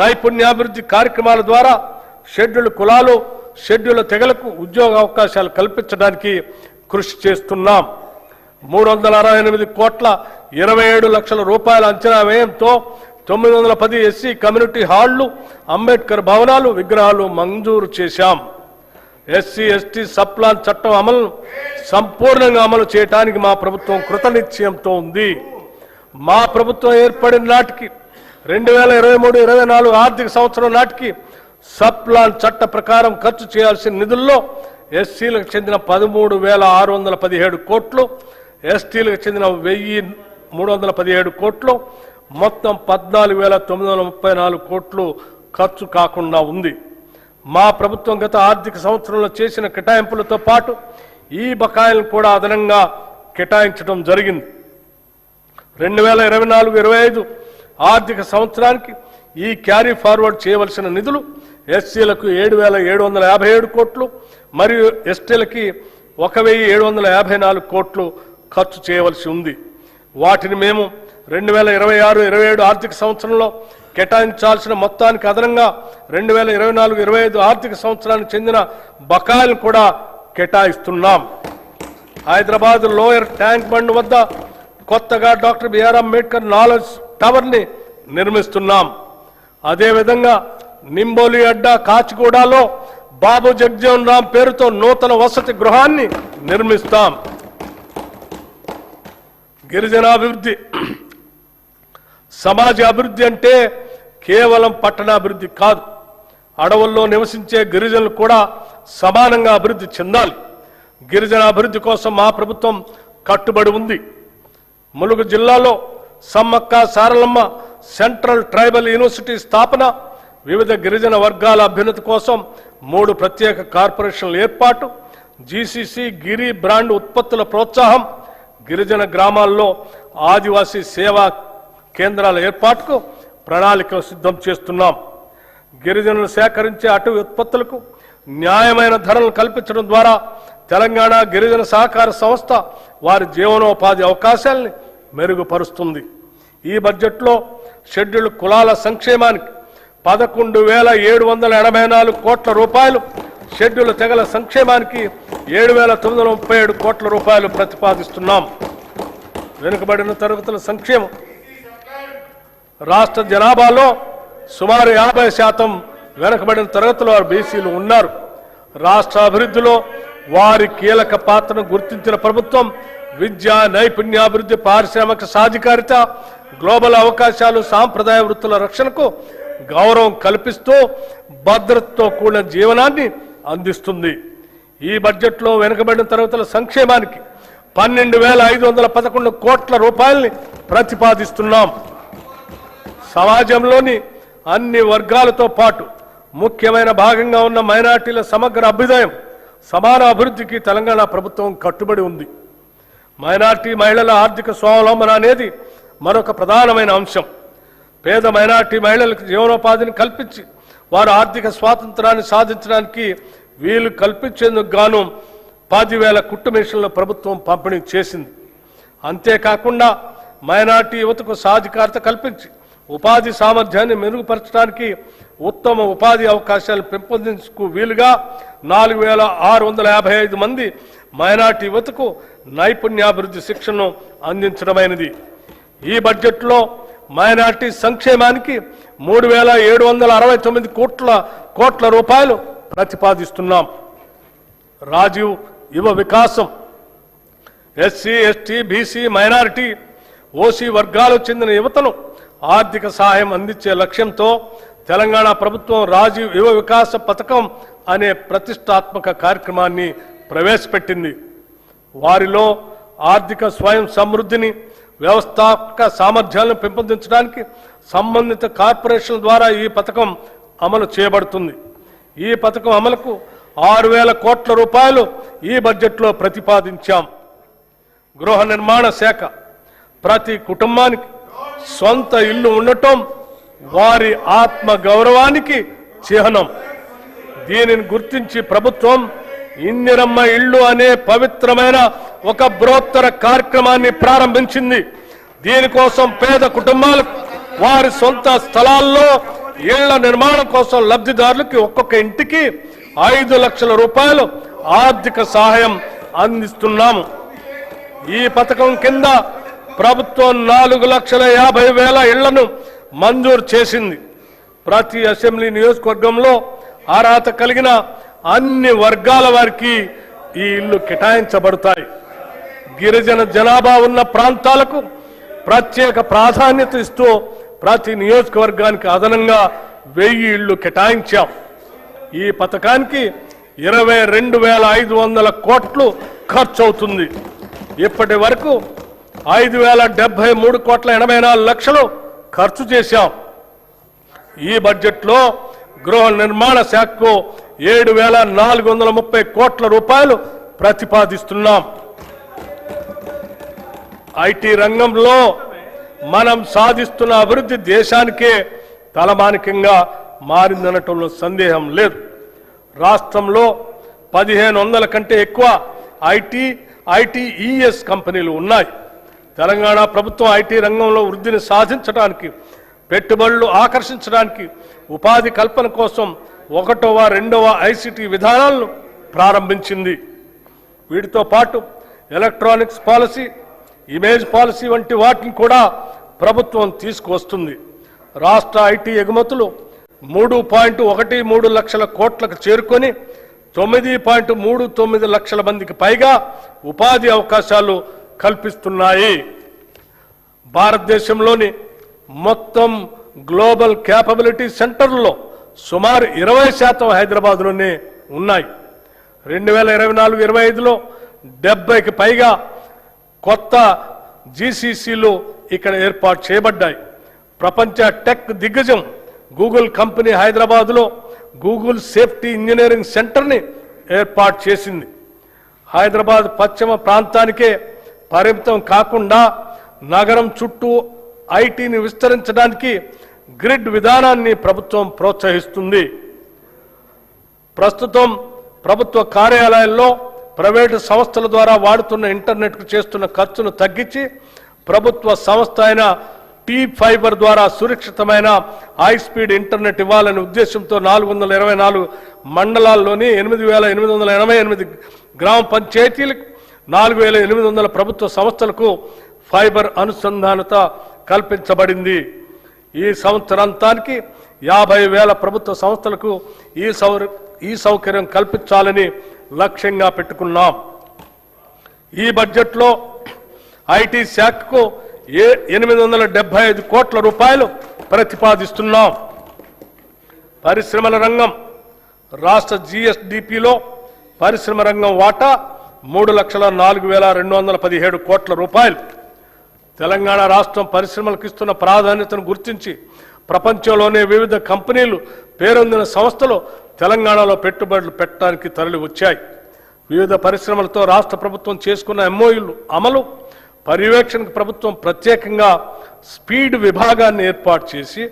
[SPEAKER 1] నైపుణ్యాభివృద్ధి కార్యక్రమాల ద్వారా షెడ్యూల్డ్ కులాలు, షెడ్యూల్డ్ తెగలకు ఉద్యోగ అవకాశాలు కల్పించడానికి కృషి చేస్తున్నాం. 368 కోట్ల 27 లక్షల రూపాయల అంచనా వ్యయంతో 910 ఎస్సీ కమ్యూనిటీ హాళ్లు, అంబేద్కర్ భవనాలు, విగ్రహాలు మంజూరు చేశాం. ఎస్సీ ఎస్టీ సబ్ ప్లాన్ చట్టం అమలును సంపూర్ణంగా అమలు చేయడానికి మా ప్రభుత్వం కృతనిశ్చయంతో ఉంది. మా ప్రభుత్వం ఏర్పడిన నాటికి 2023-24 ఆర్థిక సంవత్సరం నాటికి సబ్ ప్లాన్ చట్ట ప్రకారం ఖర్చు చేయాల్సిన నిధుల్లో ఎస్సీలకు చెందిన 13,617 కోట్లు, ఎస్టీలకు చెందిన 1,317 కోట్లు, మొత్తం 14,934 కోట్లు ఖర్చు కాకుండా ఉంది. మా ప్రభుత్వం గత ఆర్థిక సంవత్సరంలో చేసిన కేటాయింపులతో పాటు ఈ బకాయిలను కూడా అదనంగా కేటాయించడం జరిగింది. 2024-25 ఆర్థిక సంవత్సరానికి ఈ క్యారీ ఫార్వర్డ్ చేయవలసిన నిధులు ఎస్సీలకు 7,757 కోట్లు మరియు ఎస్టీలకి 1,754 కోట్లు ఖర్చు చేయవలసి ఉంది. వాటిని మేము 2026-27 ఆర్థిక సంవత్సరంలో కేటాయించాల్సిన మొత్తానికి అదనంగా 2024-25 ఆర్థిక సంవత్సరానికి చెందిన బకాయిలను కూడా కేటాయిస్తున్నాం. హైదరాబాద్ లోయర్ ట్యాంక్ బండ్ వద్ద కొత్తగా డాక్టర్ బిఆర్ అంబేద్కర్ నాలెడ్జ్ టవర్ని నిర్మిస్తున్నాం. అదేవిధంగా నింబోలి అడ్డా కాచిగూడలో బాబు జగజీవన్ రామ్ పేరుతో నూతన వసతి గృహాన్ని నిర్మిస్తాం. గిరిజనాభివృద్ధి సమాజ అభివృద్ధి అంటే కేవలం పట్టణాభివృద్ధి కాదు. అడవుల్లో నివసించే గిరిజనులు కూడా సమానంగా అభివృద్ధి చెందాలి. గిరిజన అభివృద్ధి కోసం మా ప్రభుత్వం కట్టుబడి ఉంది. ములుగు జిల్లాలో Sammakka Saralamma central tribal university స్థాపన, వివిధ గిరిజన వర్గాల అభ్యున్నతి కోసం 3 ప్రత్యేక కార్పొరేషన్ల ఏర్పాటు, జీసీసీ గిరి బ్రాండ్ ఉత్పత్తుల ప్రోత్సాహం, గిరిజన గ్రామాల్లో ఆదివాసీ సేవా కేంద్రాల ఏర్పాటుకు ప్రణాళిక సిద్ధం చేస్తున్నాం. గిరిజనులు సేకరించే అటవీ ఉత్పత్తులకు న్యాయమైన ధరలు కల్పించడం ద్వారా తెలంగాణ గిరిజన సహకార సంస్థ వారి జీవనోపాధి అవకాశాలని మెరుగుపరుస్తుంది. ఈ బడ్జెట్లో షెడ్యూల్డ్ కులాల సంక్షేమానికి 11,784 కోట్ల రూపాయలు, షెడ్యూల్ తెగల సంక్షేమానికి 7,937 కోట్ల రూపాయలు ప్రతిపాదిస్తున్నాం. వెనుకబడిన తరగతుల సంక్షేమం రాష్ట్ర జనాభాలో సుమారు 50% వెనుకబడిన తరగతుల వారు బీసీలు ఉన్నారు. రాష్ట్ర అభివృద్ధిలో వారి కీలక పాత్రను గుర్తించిన ప్రభుత్వం విద్య, నైపుణ్యాభివృద్ధి, పారిశ్రామిక సాధికారిత, గ్లోబల్ అవకాశాలు, సాంప్రదాయ వృత్తుల రక్షణకు గౌరవం కల్పిస్తూ భద్రతతో కూడిన జీవనాన్ని అందిస్తుంది. ఈ బడ్జెట్లో వెనుకబడిన తరగతుల సంక్షేమానికి 12,511 కోట్ల రూపాయల్ని ప్రతిపాదిస్తున్నాం. సమాజంలోని అన్ని వర్గాలతో పాటు ముఖ్యమైన భాగంగా ఉన్న మైనార్టీల సమగ్ర అభ్యుదయం, సమాన అభివృద్ధికి తెలంగాణ ప్రభుత్వం కట్టుబడి ఉంది. మైనార్టీ మహిళల ఆర్థిక స్వావలంబన అనేది మరొక ప్రధానమైన అంశం. పేద మైనార్టీ మహిళలకు జీవనోపాధిని కల్పించి వారు ఆర్థిక స్వాతంత్రాన్ని సాధించడానికి వీలు కల్పించేందుకు గాను 10,000 కుట్టు మిషన్ల ప్రభుత్వం పంపిణీ చేసింది. అంతేకాకుండా మైనార్టీ యువతకు సాధికారత కల్పించి ఉపాధి సామర్థ్యాన్ని మెరుగుపరచడానికి ఉత్తమ ఉపాధి అవకాశాలు పెంపొందించుకు వీలుగా 4,655 మంది మైనార్టీ యువతకు నైపుణ్యాభివృద్ధి శిక్షణను అందించడమైనది. ఈ బడ్జెట్లో మైనార్టీ సంక్షేమానికి 3,769 కోట్ల రూపాయలు ప్రతిపాదిస్తున్నాం. రాజీవ్ యువ వికాసం SC, ST, BC, minority, OC వర్గాలకు చెందిన యువతను ఆర్థిక సహాయం అందించే లక్ష్యంతో తెలంగాణ ప్రభుత్వం రాజీవ్ యువ వికాస పథకం అనే ప్రతిష్టాత్మక కార్యక్రమాన్ని ప్రవేశపెట్టింది. వారిలో ఆర్థిక స్వయం సమృద్ధిని, వ్యవస్థాపక సామర్థ్యాలను పెంపొందించడానికి సంబంధిత కార్పొరేషన్ల ద్వారా ఈ పథకం అమలు చేయబడుతుంది. ఈ పథకం అమలుకు 6,000 కోట్ల రూపాయలు ఈ బడ్జెట్లో ప్రతిపాదించాం. గృహ నిర్మాణ శాఖ ప్రతి కుటుంబానికి సొంత ఇల్లు ఉండటం వారి ఆత్మ గౌరవానికి చిహ్నం. దీనిని గుర్తించి ప్రభుత్వం ఇందిరమ్మ ఇళ్ళు అనే పవిత్రమైన ఒక బృహత్తర కార్యక్రమాన్ని ప్రారంభించింది. దీనికోసం పేద కుటుంబాలకు వారి సొంత స్థలాల్లో ఇళ్ల నిర్మాణం కోసం లబ్ధిదారులకి ఒక్కొక్క ఇంటికి 5 లక్షల రూపాయలు ఆర్థిక సహాయం అందిస్తున్నాము. ఈ పథకం కింద ప్రభుత్వం 4,50,000 ఇళ్లను మంజూరు చేసింది. ప్రతి అసెంబ్లీ నియోజకవర్గంలో అర్హత కలిగిన అన్ని వర్గాల వారికి ఈ ఇల్లు కేటాయించబడతాయి. గిరిజన జనాభా ఉన్న ప్రాంతాలకు ప్రత్యేక ప్రాధాన్యత ఇస్తూ ప్రతి నియోజకవర్గానికి అదనంగా 1000 ఇళ్లు కేటాయించాం. ఈ పథకానికి 22,500 కోట్లు ఖర్చు అవుతుంది. ఇప్పటి వరకు 5,073,84,00,000 ఖర్చు చేశాం. ఈ బడ్జెట్లో గృహ నిర్మాణ శాఖకు 7,430 కోట్ల రూపాయలు ప్రతిపాదిస్తున్నాం. ఐటీ రంగంలో మనం సాధిస్తున్న అభివృద్ధి దేశానికే తలమానికంగా మారిందనటంలో సందేహం లేదు. రాష్ట్రంలో 1,500 కంటే ఎక్కువ ఐటీఈఎస్ కంపెనీలు ఉన్నాయి. తెలంగాణ ప్రభుత్వం ఐటీ రంగంలో వృద్ధిని సాధించడానికి, పెట్టుబడులు ఆకర్షించడానికి, ఉపాధి కల్పన కోసం 1వ, 2వ ఐసిటి విధానాలను ప్రారంభించింది. వీటితో పాటు ఎలక్ట్రానిక్స్ పాలసీ, ఇమేజ్ పాలసీ వంటి వాటిని కూడా ప్రభుత్వం తీసుకువస్తుంది. రాష్ట్ర ఐటీ ఎగుమతులు 3.13 లక్షల కోట్లకు చేరుకొని 9.39 లక్షల మందికి పైగా ఉపాధి అవకాశాలు కల్పిస్తున్నాయి. భారతదేశంలోని మొత్తం గ్లోబల్ క్యాపబిలిటీ సెంటర్లలో సుమారు 20% హైదరాబాద్లోనే ఉన్నాయి. 2024-25లో 70కి పైగా కొత్త జీసీసీలు ఇక్కడ ఏర్పాటు చేయబడ్డాయి. ప్రపంచ టెక్ దిగ్గజం గూగుల్ కంపెనీ హైదరాబాద్లో గూగుల్ సేఫ్టీ ఇంజనీరింగ్ సెంటర్ని ఏర్పాటు చేసింది. హైదరాబాద్ పశ్చిమ ప్రాంతానికే పరిమితం కాకుండా నగరం చుట్టూ ఐటీని విస్తరించడానికి గ్రిడ్ విధానాన్ని ప్రభుత్వం ప్రోత్సహిస్తుంది. ప్రస్తుతం ప్రభుత్వ కార్యాలయాల్లో ప్రైవేటు సంస్థల ద్వారా వాడుతున్న ఇంటర్నెట్కు చేస్తున్న ఖర్చును తగ్గించి ప్రభుత్వ సంస్థ అయిన T-Fiber ద్వారా సురక్షితమైన హై స్పీడ్ ఇంటర్నెట్ ఇవ్వాలనే ఉద్దేశంతో 424 మండలాల్లోని 8,888 గ్రామ పంచాయతీలకు 4,800 ప్రభుత్వ సంస్థలకు ఫైబర్ అనుసంధానత కల్పించబడింది. ఈ సంవత్సరాంతానికి 50,000 ప్రభుత్వ సంస్థలకు ఈ సౌకర్యం కల్పించాలని లక్ష్యంగా పెట్టుకున్నాం. ఈ బడ్జెట్లో ఐటీ శాఖకు 875 కోట్ల రూపాయలు ప్రతిపాదిస్తున్నాం. పరిశ్రమల రంగం రాష్ట్ర జీఎస్డిపిలో పరిశ్రమ రంగం వాటా 3,04,217 కోట్ల రూపాయలు. తెలంగాణ రాష్ట్రం పరిశ్రమలకు ఇస్తున్న ప్రాధాన్యతను గుర్తించి ప్రపంచంలోనే వివిధ కంపెనీలు పేరొందిన సంస్థలు తెలంగాణలో పెట్టుబడులు పెట్టడానికి తరలి వచ్చాయి. వివిధ పరిశ్రమలతో రాష్ట్ర ప్రభుత్వం చేసుకున్న ఎంఓయూలు అమలు, పర్యవేక్షణకు ప్రభుత్వం ప్రత్యేకంగా స్పీడ్ విభాగాన్ని ఏర్పాటు చేసి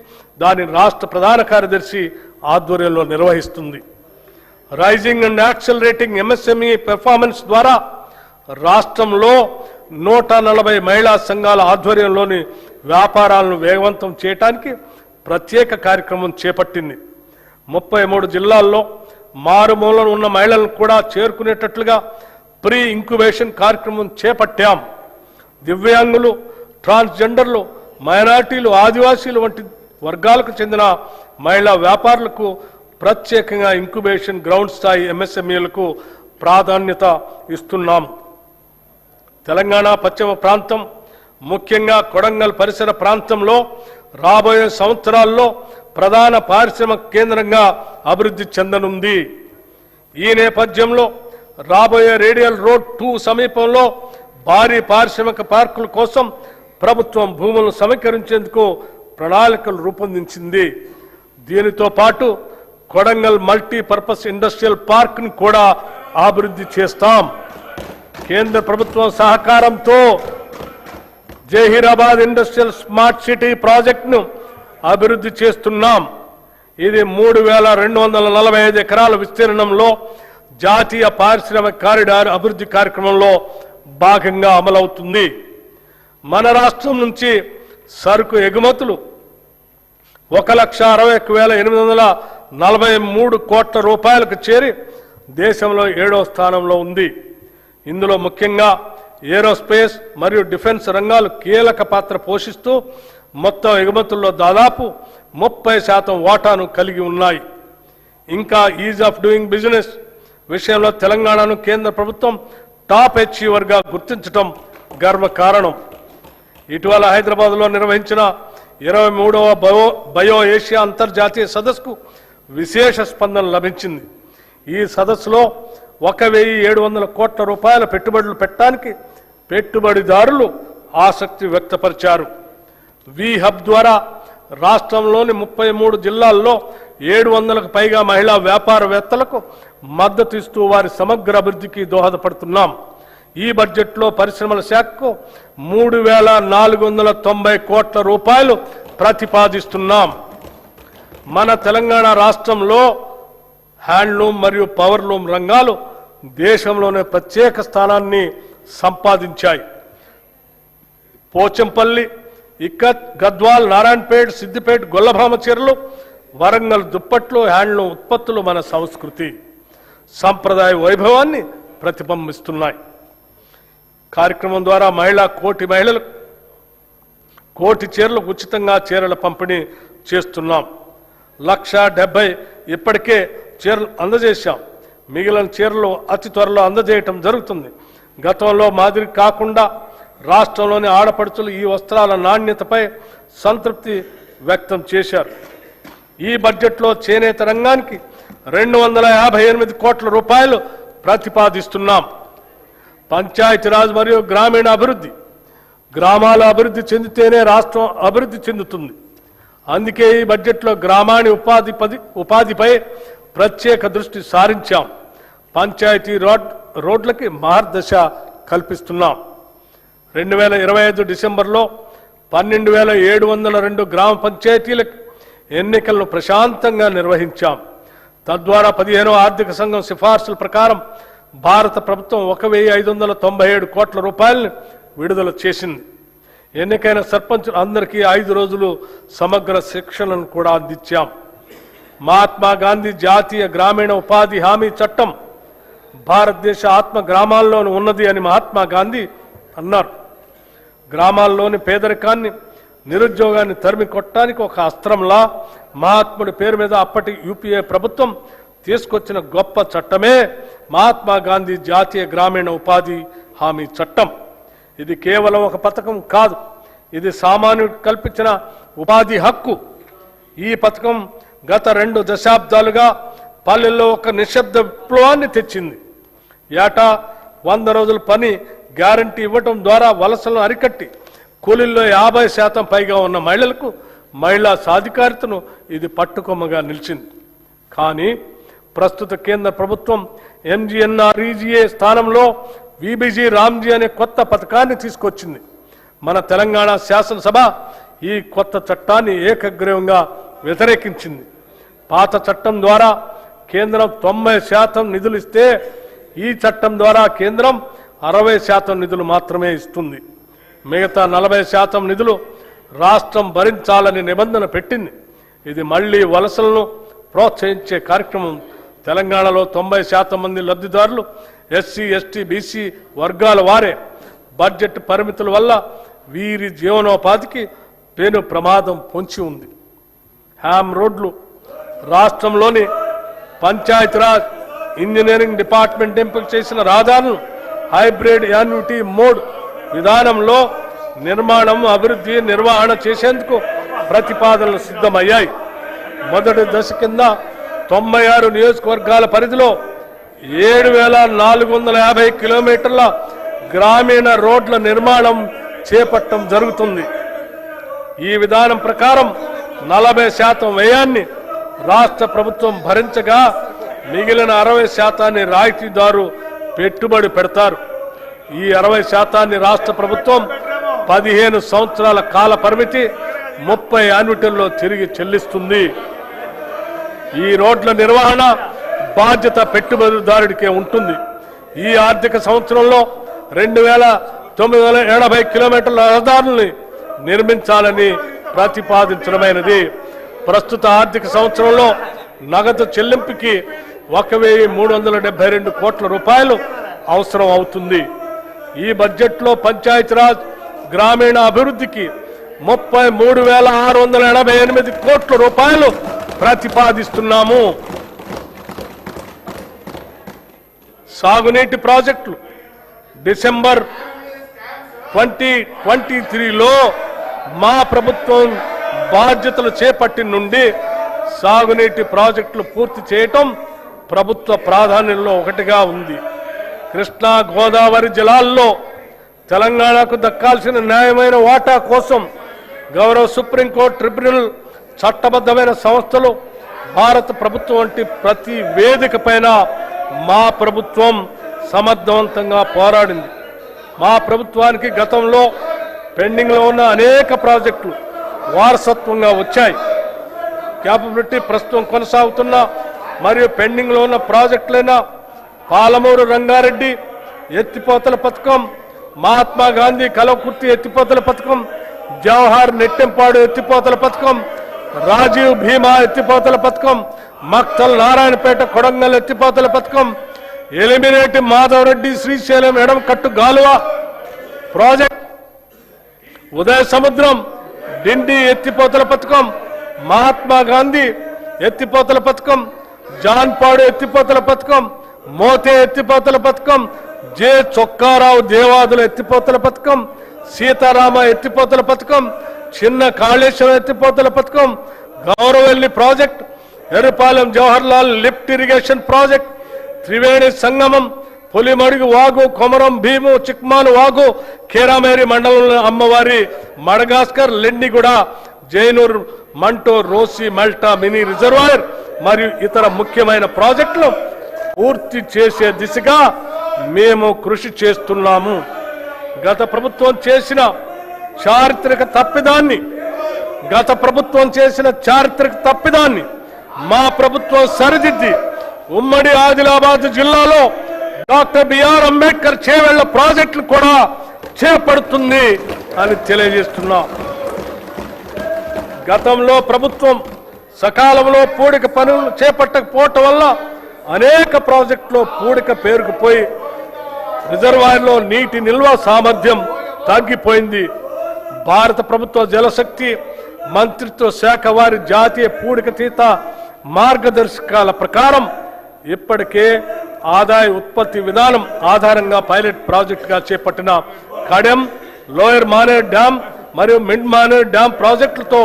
[SPEAKER 1] దానిని రాష్ట్ర ప్రధాన కార్యదర్శి ఆధ్వర్యంలో నిర్వహిస్తుంది. Rising and accelerating MSME performance ద్వారా రాష్ట్రంలో 140 మహిళా సంఘాల ఆధ్వర్యంలోని వ్యాపారాలను వేగవంతం చేయడానికి ప్రత్యేక కార్యక్రమం చేపట్టింది. 33 జిల్లాల్లో మారుమూలన ఉన్న మహిళలను కూడా చేరుకునేటట్లుగా ప్రీ ఇంక్యుబేషన్ కార్యక్రమం చేపట్టాం. దివ్యాంగులు, ట్రాన్స్జెండర్లు, మైనారిటీలు, ఆదివాసీలు వంటి వర్గాలకు చెందిన మహిళా వ్యాపారులకు ప్రత్యేకంగా ఇంక్యుబేషన్ గ్రౌండ్ స్థాయి ఎంఎస్ఎంఈలకు ప్రాధాన్యత ఇస్తున్నాం. తెలంగాణ పశ్చిమ ప్రాంతం, ముఖ్యంగా కొడంగల్ పరిసర ప్రాంతంలో రాబోయే సంవత్సరాల్లో ప్రధాన పారిశ్రామిక కేంద్రంగా అభివృద్ధి చెందనుంది. ఈ నేపథ్యంలో రాబోయే రేడియల్ రోడ్ 2 సమీపంలో భారీ పారిశ్రామిక పార్కుల కోసం ప్రభుత్వం భూములను సమీకరించేందుకు ప్రణాళికలు రూపొందించింది. దీనితో పాటు కొడంగల్ మల్టీపర్పస్ ఇండస్ట్రియల్ పార్క్ ని కూడా అభివృద్ధి చేస్తాం. కేంద్ర ప్రభుత్వం సహకారంతో జహీరాబాద్ ఇండస్ట్రియల్ స్మార్ట్ సిటీ ప్రాజెక్టును అభివృద్ధి చేస్తున్నాం. ఇది 3,245 ఎకరాల విస్తీర్ణంలో జాతీయ పారిశ్రామిక కారిడార్ అభివృద్ధి కార్యక్రమంలో భాగంగా అమలవుతుంది. మన రాష్ట్రం నుంచి సరుకు ఎగుమతులు 1,61,843 కోట్ల రూపాయలకు చేరి దేశంలో 7వ స్థానంలో ఉంది. ఇందులో ముఖ్యంగా ఏరోస్పేస్ మరియు డిఫెన్స్ రంగాలు కీలక పాత్ర పోషిస్తూ మొత్తం ఎగుమతుల్లో దాదాపు 30% వాటాను కలిగి ఉన్నాయి. ఇంకా ఈజ్ ఆఫ్ డూయింగ్ బిజినెస్ విషయంలో తెలంగాణను కేంద్ర ప్రభుత్వం టాప్ అచీవర్గా గుర్తించడం గర్వకారణం. ఇటీవల హైదరాబాద్లో నిర్వహించిన 23వ బయో ఏషియా అంతర్జాతీయ సదస్సుకు విశేష స్పందన లభించింది. ఈ సదస్సులో 1,700 కోట్ల రూపాయల పెట్టుబడులు పెట్టడానికి పెట్టుబడిదారులు ఆసక్తి వ్యక్తపరిచారు. వి హబ్ ద్వారా రాష్ట్రంలోని 33 జిల్లాల్లో 700కు పైగా మహిళా వ్యాపారవేత్తలకు మద్దతు ఇస్తూ వారి సమగ్ర అభివృద్ధికి దోహదపడుతున్నాం. ఈ బడ్జెట్లో పరిశ్రమల శాఖకు 3,490 కోట్ల రూపాయలు ప్రతిపాదిస్తున్నాం. మన తెలంగాణ రాష్ట్రంలో హ్యాండ్లూమ్ మరియు పవర్లూమ్ రంగాలు దేశంలోనే ప్రత్యేక స్థానాన్ని సంపాదించాయి. పోచంపల్లి, ఇక్కత్, గద్వాల్, నారాయణపేట్, సిద్దిపేట గొల్లభామ చీరలు, వరంగల్ దుప్పట్లు, హ్యాండ్లూమ్ ఉత్పత్తులు మన సంస్కృతి సంప్రదాయ వైభవాన్ని ప్రతిబింబిస్తున్నాయి. కార్యక్రమం ద్వారా మహిళలకు కోటి చీరలకు ఉచితంగా చీరల పంపిణీ చేస్తున్నాం. 1,70,000 ఇప్పటికే చీరలు అందజేశాం. మిగిలిన చీరలు అతి త్వరలో అందజేయటం జరుగుతుంది. గతంలో మాదిరి కాకుండా రాష్ట్రంలోని ఆడపడుచులు ఈ వస్త్రాల నాణ్యతపై సంతృప్తి వ్యక్తం చేశారు. ఈ బడ్జెట్లో చేనేత రంగానికి 258 కోట్ల రూపాయలు ప్రతిపాదిస్తున్నాం. పంచాయతీరాజ్ మరియు గ్రామీణ అభివృద్ధి, గ్రామాల అభివృద్ధి చెందితేనే రాష్ట్రం అభివృద్ధి చెందుతుంది. అందుకే ఈ బడ్జెట్లో గ్రామాణి ఉపాధిపై ప్రత్యేక దృష్టి సారించాం. పంచాయతీ రోడ్లకి మార్గదర్శ కల్పిస్తున్నాం. 2025 డిసెంబర్లో 12,702 గ్రామ పంచాయతీలకు ఎన్నికలను ప్రశాంతంగా నిర్వహించాం. తద్వారా 15వ ఆర్థిక సంఘం సిఫార్సుల ప్రకారం భారత ప్రభుత్వం 1,597 కోట్ల రూపాయలను విడుదల చేసింది. ఎన్నికైన సర్పంచ్ అందరికీ 5 రోజులు సమగ్ర శిక్షణను కూడా అందించాం. మహాత్మా గాంధీ జాతీయ గ్రామీణ ఉపాధి హామీ చట్టం భారతదేశ ఆత్మ గ్రామాల్లోనూ ఉన్నది అని మహాత్మా గాంధీ అన్నారు. గ్రామాల్లోని పేదరికాన్ని, నిరుద్యోగాన్ని తరిమి కొట్టడానికి ఒక అస్త్రంలా మహాత్ముడి పేరు మీద అప్పటి యూపీఏ ప్రభుత్వం తీసుకొచ్చిన గొప్ప చట్టమే మహాత్మా గాంధీ జాతీయ గ్రామీణ ఉపాధి హామీ చట్టం. ఇది కేవలం ఒక పథకం కాదు, ఇది సామాన్యుడికి కల్పించిన ఉపాధి హక్కు. ఈ పథకం గత 2 దశాబ్దాలుగా పల్లెల్లో ఒక నిశ్శబ్ద విప్లవాన్ని తెచ్చింది. ఏటా 100 రోజుల పని గ్యారంటీ ఇవ్వటం ద్వారా వలసలను అరికట్టి కూలీల్లో 50% పైగా ఉన్న మహిళలకు మహిళా సాధికారితను ఇది పట్టుకొమ్మగా నిలిచింది. కానీ ప్రస్తుత కేంద్ర ప్రభుత్వం ఎంజీఎన్ఆర్ఈజీఏ స్థానంలో వీబీజీ రామ్జీ అనే కొత్త పథకాన్ని తీసుకొచ్చింది. మన తెలంగాణ శాసనసభ ఈ కొత్త చట్టాన్ని ఏకగ్రీవంగా వ్యతిరేకించింది. పాత చట్టం ద్వారా కేంద్రం 90% నిధులు ఇస్తే ఈ చట్టం ద్వారా కేంద్రం 60% నిధులు మాత్రమే ఇస్తుంది. మిగతా 40% నిధులు రాష్ట్రం భరించాలని నిబంధన పెట్టింది. ఇది మళ్లీ వలసలను ప్రోత్సహించే కార్యక్రమం. తెలంగాణలో 90% మంది లబ్ధిదారులు ఎస్సీ, ఎస్టీ, బీసీ వర్గాల వారే. బడ్జెట్ పరిమితుల వల్ల వీరి జీవనోపాధికి పెను ప్రమాదం పొంచి ఉంది. హ్యామ్ రోడ్లు రాష్ట్రంలోని పంచాయతీరాజ్ ఇంజనీరింగ్ డిపార్ట్మెంట్ ఎంపిక చేసిన రహదారులను హైబ్రిడ్ యాన్యుటీ మోడ్ విధానంలో నిర్మాణం, అభివృద్ధి, నిర్వహణ చేసేందుకు ప్రతిపాదనలు సిద్ధమయ్యాయి. మొదటి దశ కింద 96 నియోజకవర్గాల పరిధిలో 7,450 కిలోమీటర్ల గ్రామీణ రోడ్ల నిర్మాణం చేపట్టడం జరుగుతుంది. ఈ విధానం ప్రకారం 40% వ్యయాన్ని రాష్ట్ర ప్రభుత్వం భరించగా మిగిలిన 60% రాయితీదారు పెట్టుబడి పెడతారు. ఈ 60% రాష్ట్ర ప్రభుత్వం 15 సంవత్సరాల కాల పరిమితి 30 యాన్యుటీల్లో తిరిగి చెల్లిస్తుంది. ఈ రోడ్ల నిర్వహణ బాధ్యత పెట్టుబడిదారుడికే ఉంటుంది. ఈ ఆర్థిక సంవత్సరంలో 2,980 కిలోమీటర్ల రహదారుల్ని నిర్మించాలని ప్రతిపాదించడమైనది. ప్రస్తుత ఆర్థిక సంవత్సరంలో నగదు చెల్లింపుకి 1,372 కోట్ల రూపాయలు అవసరం అవుతుంది. ఈ బడ్జెట్లో పంచాయతీరాజ్ గ్రామీణ అభివృద్ధికి 33,688 కోట్ల రూపాయలు ప్రతిపాదిస్తున్నాము. సాగునీటి ప్రాజెక్టులు డిసెంబర్ 2023లో మా ప్రభుత్వం బాధ్యతలు చేపట్టిన నుండి సాగునీటి ప్రాజెక్టులు పూర్తి చేయటం ప్రభుత్వ ప్రాధాన్యంలో ఒకటిగా ఉంది. కృష్ణా గోదావరి జలాల్లో తెలంగాణకు దక్కాల్సిన న్యాయమైన వాటా కోసం గౌరవ సుప్రీంకోర్టు ట్రిబ్యునల్ చట్టబద్ధమైన సంస్థలు భారత ప్రభుత్వం వంటి ప్రతి వేదిక పైన మా ప్రభుత్వం సమర్థవంతంగా పోరాడింది. మా ప్రభుత్వానికి గతంలో పెండింగ్లో ఉన్న అనేక ప్రాజెక్టులు వారసత్వంగా వచ్చాయి. క్యాపబిలిటీ ప్రస్తుతం కొనసాగుతున్న మరియు పెండింగ్లో ఉన్న ప్రాజెక్టులైన పాలమూరు రంగారెడ్డి ఎత్తిపోతల పథకం, మహాత్మా గాంధీ కలవకుర్తి ఎత్తిపోతల పథకం, జవహర్ నెట్టెంపాడు ఎత్తిపోతల పథకం, రాజీవ్ భీమా ఎత్తిపోతల పథకం, మక్తల్ నారాయణపేట కొడంగల్ ఎత్తిపోతల పథకం, ఎలిమినేటి మాధవరెడ్డి శ్రీశైలం ఎడమకట్టు గాలువ ప్రాజెక్ట్, ఉదయ సముద్రం డిండి ఎత్తిపోతల పథకం, మహాత్మా గాంధీ ఎత్తిపోతల పథకం, జాన్పాడు ఎత్తిపోతల పథకం, మోతే ఎత్తిపోతల పథకం, జె చొక్కారావు దేవాదుల ఎత్తిపోతల పథకం, సీతారామ ఎత్తిపోతల పథకం, చిన్న కాళేశ్వరం ఎత్తిపోతల పథకం, Gouravelli project, Errapalem Jawaharlal lift irrigation project, Triveni Sangamam, Pulimadugu వాగు, కొమరం భీము, చిక్మాను వాగు, కేరామేరి మండలంలో అమ్మవారి మడగాస్కర్, లెండిగూడ, జైనూర్, మంటో, రోసి, మల్టా మినీ రిజర్వాయర్ మరియు ఇతర ముఖ్యమైన ప్రాజెక్టులు పూర్తి చేసే దిశగా మేము కృషి చేస్తున్నాము. గత ప్రభుత్వం చేసిన చారిత్రక తప్పిదాన్ని మా ప్రభుత్వం సరిదిద్ది ఉమ్మడి ఆదిలాబాద్ జిల్లాలో డాక్టర్ బిఆర్ అంబేద్కర్ చేవెళ్ల ప్రాజెక్టులు కూడా చేపడుతుంది అని తెలియజేస్తున్నాం. గతంలో ప్రభుత్వం సకాలంలో పూడిక పనులు చేపట్టకపోవటం వల్ల అనేక ప్రాజెక్టులో పూడిక పేరుకుపోయి రిజర్వాయర్లో నీటి నిల్వ సామర్థ్యం తగ్గిపోయింది. భారత ప్రభుత్వ జలశక్తి మంత్రిత్వ శాఖ వారి జాతీయ పూడికతీత మార్గదర్శకాల ప్రకారం ఇప్పటికే ఆదాయ ఉత్పత్తి విధానం ఆధారంగా పైలట్ ప్రాజెక్టుగా చేపట్టిన కడెం, లోయర్ మానేర్ డ్యాం మరియు మిడ్ మానేర్ డ్యాం ప్రాజెక్టులతో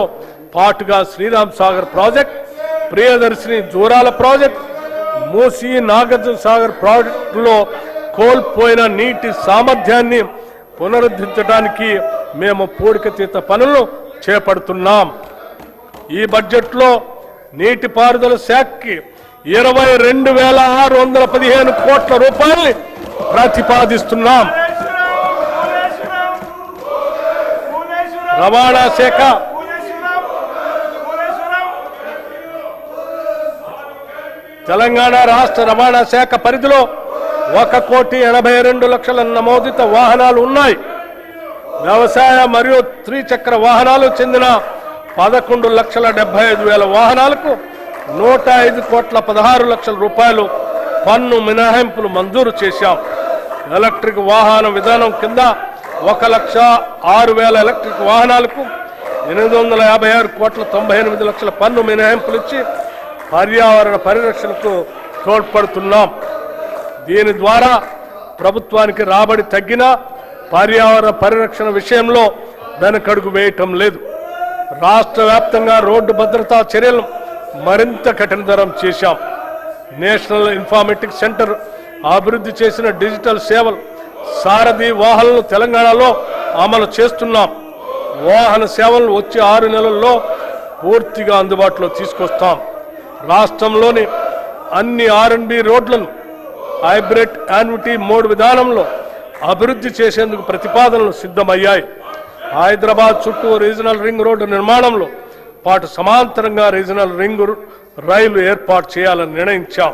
[SPEAKER 1] పాటుగా శ్రీరామ్ సాగర్ ప్రాజెక్ట్, ప్రియదర్శిని జూరాల ప్రాజెక్ట్, మూసీ నాగార్జున సాగర్ ప్రాజెక్టులో కోల్పోయిన నీటి సామర్థ్యాన్ని పునరుద్ధరించడానికి మేము పూడికతీత పనులను చేపడుతున్నాం. ఈ బడ్జెట్లో నీటిపారుదల శాఖకి 22,615 కోట్ల రూపాయల్ని ప్రతిపాదిస్తున్నాం. రవాణా శాఖ తెలంగాణ రాష్ట్ర రవాణా శాఖ పరిధిలో 1,82,00,000 నమోదిత వాహనాలు ఉన్నాయి. వ్యవసాయ మరియు త్రిచక్ర వాహనాలు చెందిన 11,75,000 వాహనాలకు 105,16,00,000 రూపాయలు పన్ను మినహాయింపులు మంజూరు చేశాం. ఎలక్ట్రిక్ వాహన విధానం కింద 1,06,000 ఎలక్ట్రిక్ వాహనాలకు 856,98,00,000 పన్ను మినహాయింపులు ఇచ్చి పర్యావరణ పరిరక్షణకు తోడ్పడుతున్నాం. దీని ద్వారా ప్రభుత్వానికి రాబడి తగ్గిన పర్యావరణ పరిరక్షణ విషయంలో వెనకడుగు వేయటం లేదు. రాష్ట్ర వ్యాప్తంగా రోడ్డు భద్రతా చర్యలను మరింత కఠినతరం చేశాం. నేషనల్ ఇన్ఫర్మేటిక్స్ సెంటర్ అభివృద్ధి చేసిన డిజిటల్ సేవలు సారథి వాహనాలను తెలంగాణలో అమలు చేస్తున్నాం. వాహన సేవలను వచ్చే 6 నెలల్లో పూర్తిగా అందుబాటులో తీసుకొస్తాం. రాష్ట్రంలోని అన్ని R&B రోడ్లను హైబ్రిడ్ యాన్యుటీ మోడ్ విధానంలో అభివృద్ధి చేసేందుకు ప్రతిపాదనలు సిద్ధమయ్యాయి. హైదరాబాద్ చుట్టూ రీజనల్ రింగ్ రోడ్డు నిర్మాణంలో పాటు సమాంతరంగా రీజనల్ రింగ్ రైలు ఏర్పాటు చేయాలని నిర్ణయించాం.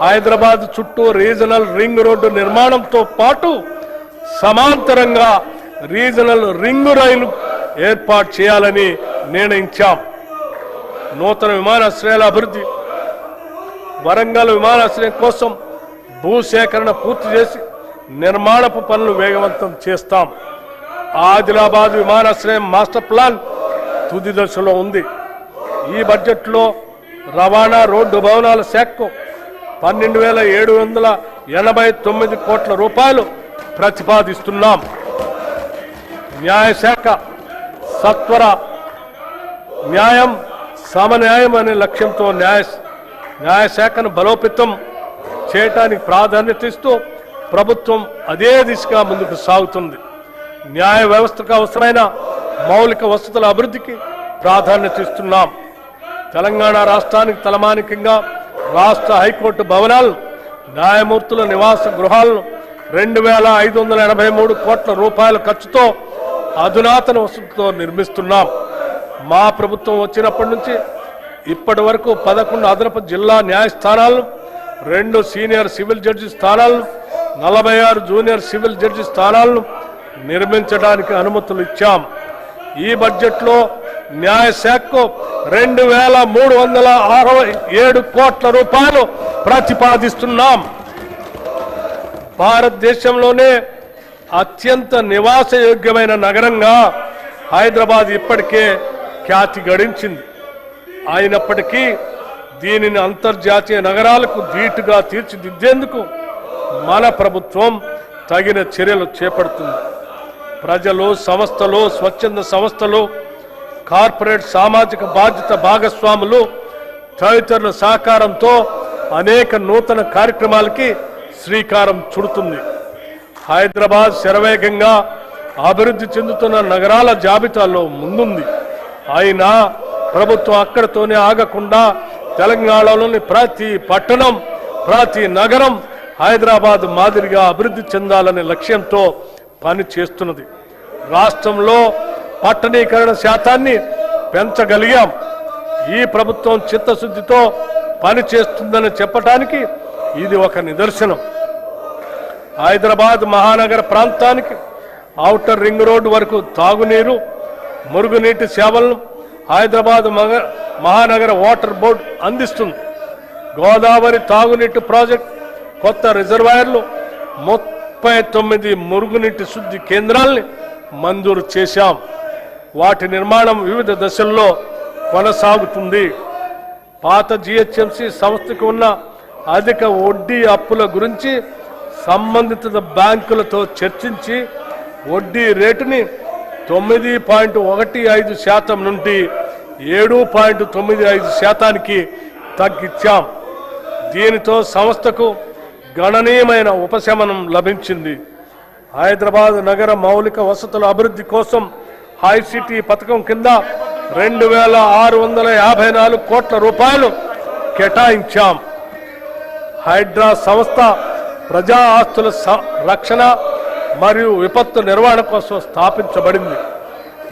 [SPEAKER 1] హైదరాబాద్ చుట్టూ రీజనల్ రింగ్ రోడ్డు నిర్మాణంతో పాటు సమాంతరంగా రీజనల్ రింగ్ రైలు ఏర్పాటు చేయాలని నిర్ణయించాం. నూతన విమానాశ్రయాల అభివృద్ధి, వరంగల్ విమానాశ్రయం కోసం భూసేకరణ పూర్తి చేసి నిర్మాణపు పనులు వేగవంతం చేస్తాం. ఆదిలాబాద్ విమానాశ్రయం మాస్టర్ ప్లాన్ తుది దశలో ఉంది. ఈ బడ్జెట్లో రవాణా రోడ్డు భవనాల శాఖకు 12,700 89 కోట్ల రూపాయలు ప్రతిపాదిస్తున్నాం. న్యాయశాఖ సత్వర న్యాయం సమన్యాయం అనే లక్ష్యంతో న్యాయశాఖను బలోపేతం చేయడానికి ప్రాధాన్యత ఇస్తూ ప్రభుత్వం అదే దిశగా ముందుకు సాగుతుంది. న్యాయ వ్యవస్థకు అవసరమైన మౌలిక వసతుల అభివృద్ధికి ప్రాధాన్యత ఇస్తున్నాం. తెలంగాణ రాష్ట్రానికి తలమానికంగా రాష్ట్ర హైకోర్టు భవనాలను, న్యాయమూర్తుల నివాస గృహాలను 2583 కోట్ల రూపాయల ఖర్చుతో అధునాతన వసతులతో నిర్మిస్తున్నాం. మా ప్రభుత్వం వచ్చినప్పటి నుంచి ఇప్పటి వరకు 11 అదనపు జిల్లా న్యాయస్థానాలను, 2 సీనియర్ సివిల్ జడ్జి స్థానాలను, 46 జూనియర్ సివిల్ జడ్జి స్థానాలను నిర్మించడానికి అనుమతులు ఇచ్చాం. ఈ బడ్జెట్లో న్యాయశాఖకు 2367 కోట్ల రూపాయలు ప్రతిపాదిస్తున్నాం. భారతదేశంలోనే అత్యంత నివాసయోగ్యమైన నగరంగా హైదరాబాద్ ఇప్పటికే ఖ్యాతి గడించింది. అయినప్పటికీ దీనిని అంతర్జాతీయ నగరాలకు ధీటుగా తీర్చిదిద్దేందుకు మన ప్రభుత్వం తగిన చర్యలు చేపడుతుంది. ప్రజలు, సంస్థలు, స్వచ్ఛంద సంస్థలు, కార్పొరేట్ సామాజిక బాధ్యత భాగస్వాములు తదితరుల సహకారంతో అనేక నూతన కార్యక్రమాలకి శ్రీకారం చుడుతుంది. హైదరాబాద్ శరవేగంగా అభివృద్ధి చెందుతున్న నగరాల జాబితాలో ముందుంది. అయినా ప్రభుత్వం అక్కడితోనే ఆగకుండా తెలంగాణలోని ప్రతి పట్టణం, ప్రతి నగరం హైదరాబాద్ మాదిరిగా అభివృద్ధి చెందాలనే లక్ష్యంతో పని చేస్తున్నది. రాష్ట్రంలో పట్టణీకరణ శాతాన్ని పెంచగలిగాం. ఈ ప్రభుత్వం చిత్తశుద్ధితో పని చేస్తుందని చెప్పడానికి ఇది ఒక నిదర్శనం. హైదరాబాద్ మహానగర ప్రాంతానికి ఔటర్ రింగ్ రోడ్డు వరకు తాగునీరు, మురుగునీటి సేవలను హైదరాబాద్ మహానగర వాటర్ బోర్డు అందిస్తుంది. గోదావరి తాగునీటి ప్రాజెక్ట్, కొత్త రిజర్వాయర్లు, 39 మురుగునీటి శుద్ధి కేంద్రాల్ని మంజూరు చేశాం. వాటి నిర్మాణం వివిధ దశల్లో కొనసాగుతుంది. పాత జిహెచ్ఎంసీ సంస్థకు ఉన్న అధిక వడ్డీ అప్పుల గురించి సంబంధిత బ్యాంకులతో చర్చించి వడ్డీ రేటుని 9.15% నుండి 7.95% తగ్గించాం. దీనితో సంస్థకు గణనీయమైన ఉపశమనం లభించింది. హైదరాబాద్ నగర మౌలిక వసతుల అభివృద్ధి కోసం హైసిటీ పథకం కింద 2654 కోట్ల రూపాయలు కేటాయించాం. హైడ్రా సంస్థ ప్రజా ఆస్తుల రక్షణ మరియు విపత్తు నిర్వహణ కోసం స్థాపించబడింది.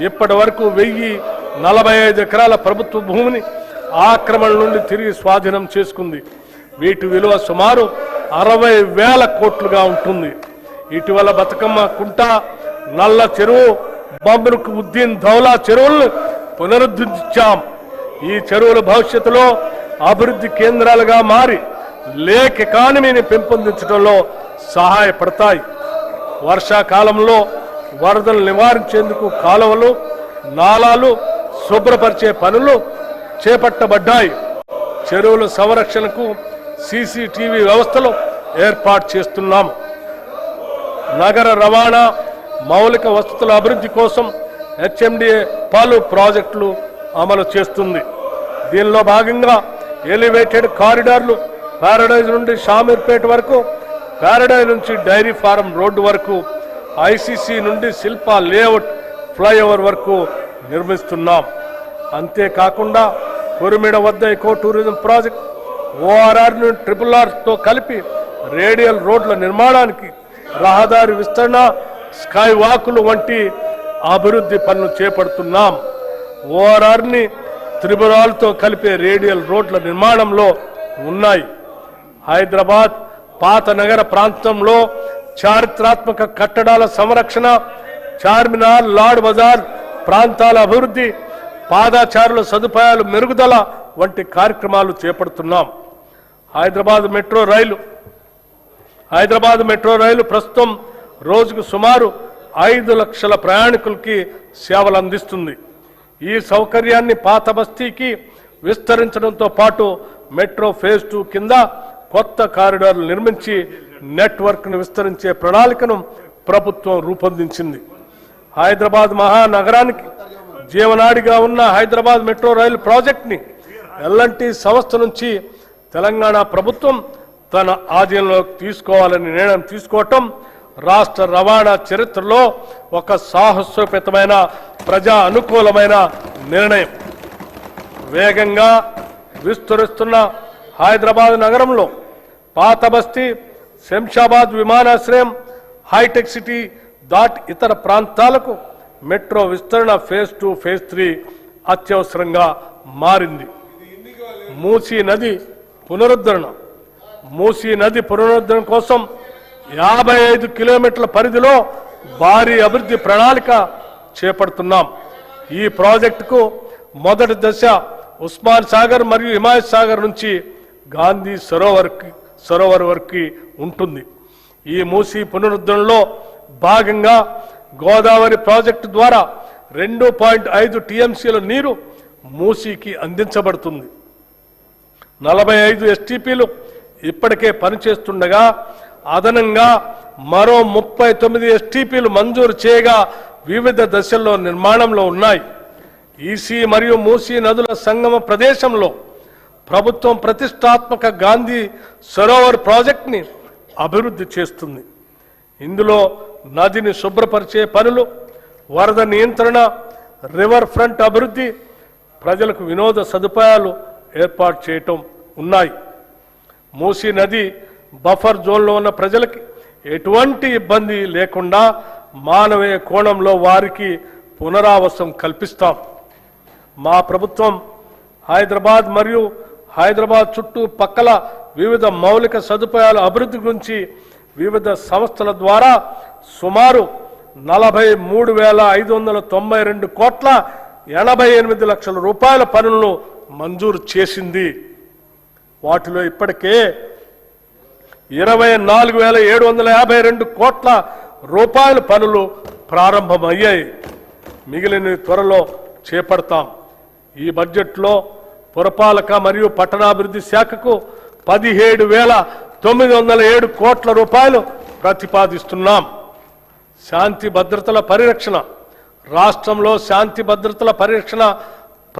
[SPEAKER 1] ఇప్పటి వరకు 1045 ఎకరాల ప్రభుత్వ భూమిని ఆక్రమణ నుండి తిరిగి స్వాధీనం చేసుకుంది. వీటి విలువ సుమారు 60,000 కోట్లుగా ఉంటుంది. ఇటీవల బతుకమ్మ కుంట, నల్ల చెరువు, బమ్రుక్ ఉద్దీన్ ధౌలా చెరువులను పునరుద్ధరించాం. ఈ చెరువుల భవిష్యత్తులో అభివృద్ధి కేంద్రాలుగా మారి లేక్ ఎకానమీని పెంపొందించడంలో సహాయపడతాయి. వర్షాకాలంలో వరదలు నివారించేందుకు కాలువలు, నాలాలు శుభ్రపరిచే పనులు చేపట్టబడ్డాయి. చెరువుల సంరక్షణకు సీసీటీవీ వ్యవస్థలు ఏర్పాటు చేస్తున్నాము. నగర రవాణా మౌలిక వసతుల అభివృద్ధి కోసం హెచ్ఎండిఏ పలు ప్రాజెక్టులు అమలు చేస్తుంది. దీనిలో భాగంగా ఎలివేటెడ్ కారిడార్లు ప్యారడైజ్ నుండి షామీర్పేట వరకు, ప్యారడైజ్ నుంచి డైరీ ఫారం రోడ్డు వరకు, ఐసీసీ నుండి శిల్పా లేఅవుట్ ఫ్లైఓవర్ వరకు నిర్మిస్తున్నాం. అంతేకాకుండా కురిమిడ వద్ద ఎకో టూరిజం ప్రాజెక్ట్, ఓఆర్ఆర్ నుండి RRRతో కలిపి రేడియల్ రోడ్ల నిర్మాణానికి, రహదారి విస్తరణ, స్కై వాకులు వంటి అభివృద్ధి పనులు చేపడుతున్నాం. ఓఆర్ఆర్ని త్రిపురాలతో కలిపే రేడియల్ రోడ్ల నిర్మాణంలో ఉన్నాయి. హైదరాబాద్ పాత నగర ప్రాంతంలో చారిత్రాత్మక కట్టడాల సంరక్షణ, చార్మినార్, లాడ్ బజార్ ప్రాంతాల అభివృద్ధి, పాదచారుల సదుపాయాలు మెరుగుదల వంటి కార్యక్రమాలు చేపడుతున్నాం. హైదరాబాద్ మెట్రో రైలు ప్రస్తుతం రోజుకు సుమారు 5 లక్షల ప్రయాణికులకి సేవలు అందిస్తుంది. ఈ సౌకర్యాన్ని పాత బస్తీకి విస్తరించడంతో పాటు మెట్రో ఫేజ్ 2 కింద కొత్త కారిడార్లు నిర్మించి నెట్వర్క్ను విస్తరించే ప్రణాళికను ప్రభుత్వం రూపొందించింది. హైదరాబాద్ మహానగరానికి జీవనాడిగా ఉన్న హైదరాబాద్ మెట్రో రైలు ప్రాజెక్ట్ని ఎల్ఎన్టీ సంస్థ నుంచి తెలంగాణ ప్రభుత్వం తన ఆధీనంలోకి తీసుకోవాలని నిర్ణయం తీసుకోవటం రాష్ట్ర రవాణా చరిత్రలో ఒక సాహసోపేతమైన ప్రజా అనుకూలమైన నిర్ణయం. వేగంగా విస్తరిస్తున్న హైదరాబాద్ నగరంలో పాత బస్తీ, శంషాబాద్ విమానాశ్రయం, హైటెక్ సిటీ దాటి ఇతర ప్రాంతాలకు మెట్రో విస్తరణ ఫేజ్ 2, ఫేజ్ 3 అత్యవసరంగా మారింది. మూసీ నది పునరుద్ధరణ కోసం 55 కిలోమీటర్ల పరిధిలో భారీ అభివృద్ధి ప్రణాళిక చేపడుతున్నాం. ఈ ప్రాజెక్టుకు మొదటి దశ ఉస్మాన్ సాగర్ మరియు హిమాయత్ సాగర్ నుంచి గాంధీ సరోవర్ వరకు ఉంటుంది. ఈ మూసీ పునరుద్ధరణలో భాగంగా గోదావరి ప్రాజెక్టు ద్వారా 2.5 టీఎంసీల నీరు మూసీకి అందించబడుతుంది. 45 ఎస్టీపీలు ఇప్పటికే పనిచేస్తుండగా అదనంగా మరో 39 ఎస్టీపీలు మంజూరు చేయగా వివిధ దశల్లో నిర్మాణంలో ఉన్నాయి. ఈసీ మరియు మూసీ నదుల సంగమ ప్రదేశంలో ప్రభుత్వం ప్రతిష్టాత్మక గాంధీ సరోవర్ ప్రాజెక్టుని అభివృద్ధి చేస్తుంది. ఇందులో నదిని శుభ్రపరిచే పనులు, వరద నియంత్రణ, రివర్ ఫ్రంట్ అభివృద్ధి, ప్రజలకు వినోద సదుపాయాలు ఏర్పాటు చేయటం ఉన్నాయి. మూసీ నది బఫర్ జోన్లో ఉన్న ప్రజలకి ఎటువంటి ఇబ్బంది లేకుండా మానవీయ కోణంలో వారికి పునరావాసం కల్పిస్తాం. మా ప్రభుత్వం హైదరాబాద్ మరియు హైదరాబాద్ చుట్టూ పక్కల వివిధ మౌలిక సదుపాయాల అభివృద్ధి గురించి వివిధ సంస్థల ద్వారా సుమారు 43,592 కోట్ల 88 లక్షల రూపాయల పనులను మంజూరు చేసింది. వాటిలో ఇప్పటికే 24,752 కోట్ల రూపాయల పనులు ప్రారంభమయ్యాయి. మిగిలిన త్వరలో చేపడతాం. ఈ బడ్జెట్లో పురపాలక మరియు పట్టణాభివృద్ధి శాఖకు 17,907 కోట్ల రూపాయలు ప్రతిపాదిస్తున్నాం. శాంతి భద్రతల పరిరక్షణ, రాష్ట్రంలో శాంతి భద్రతల పరిరక్షణ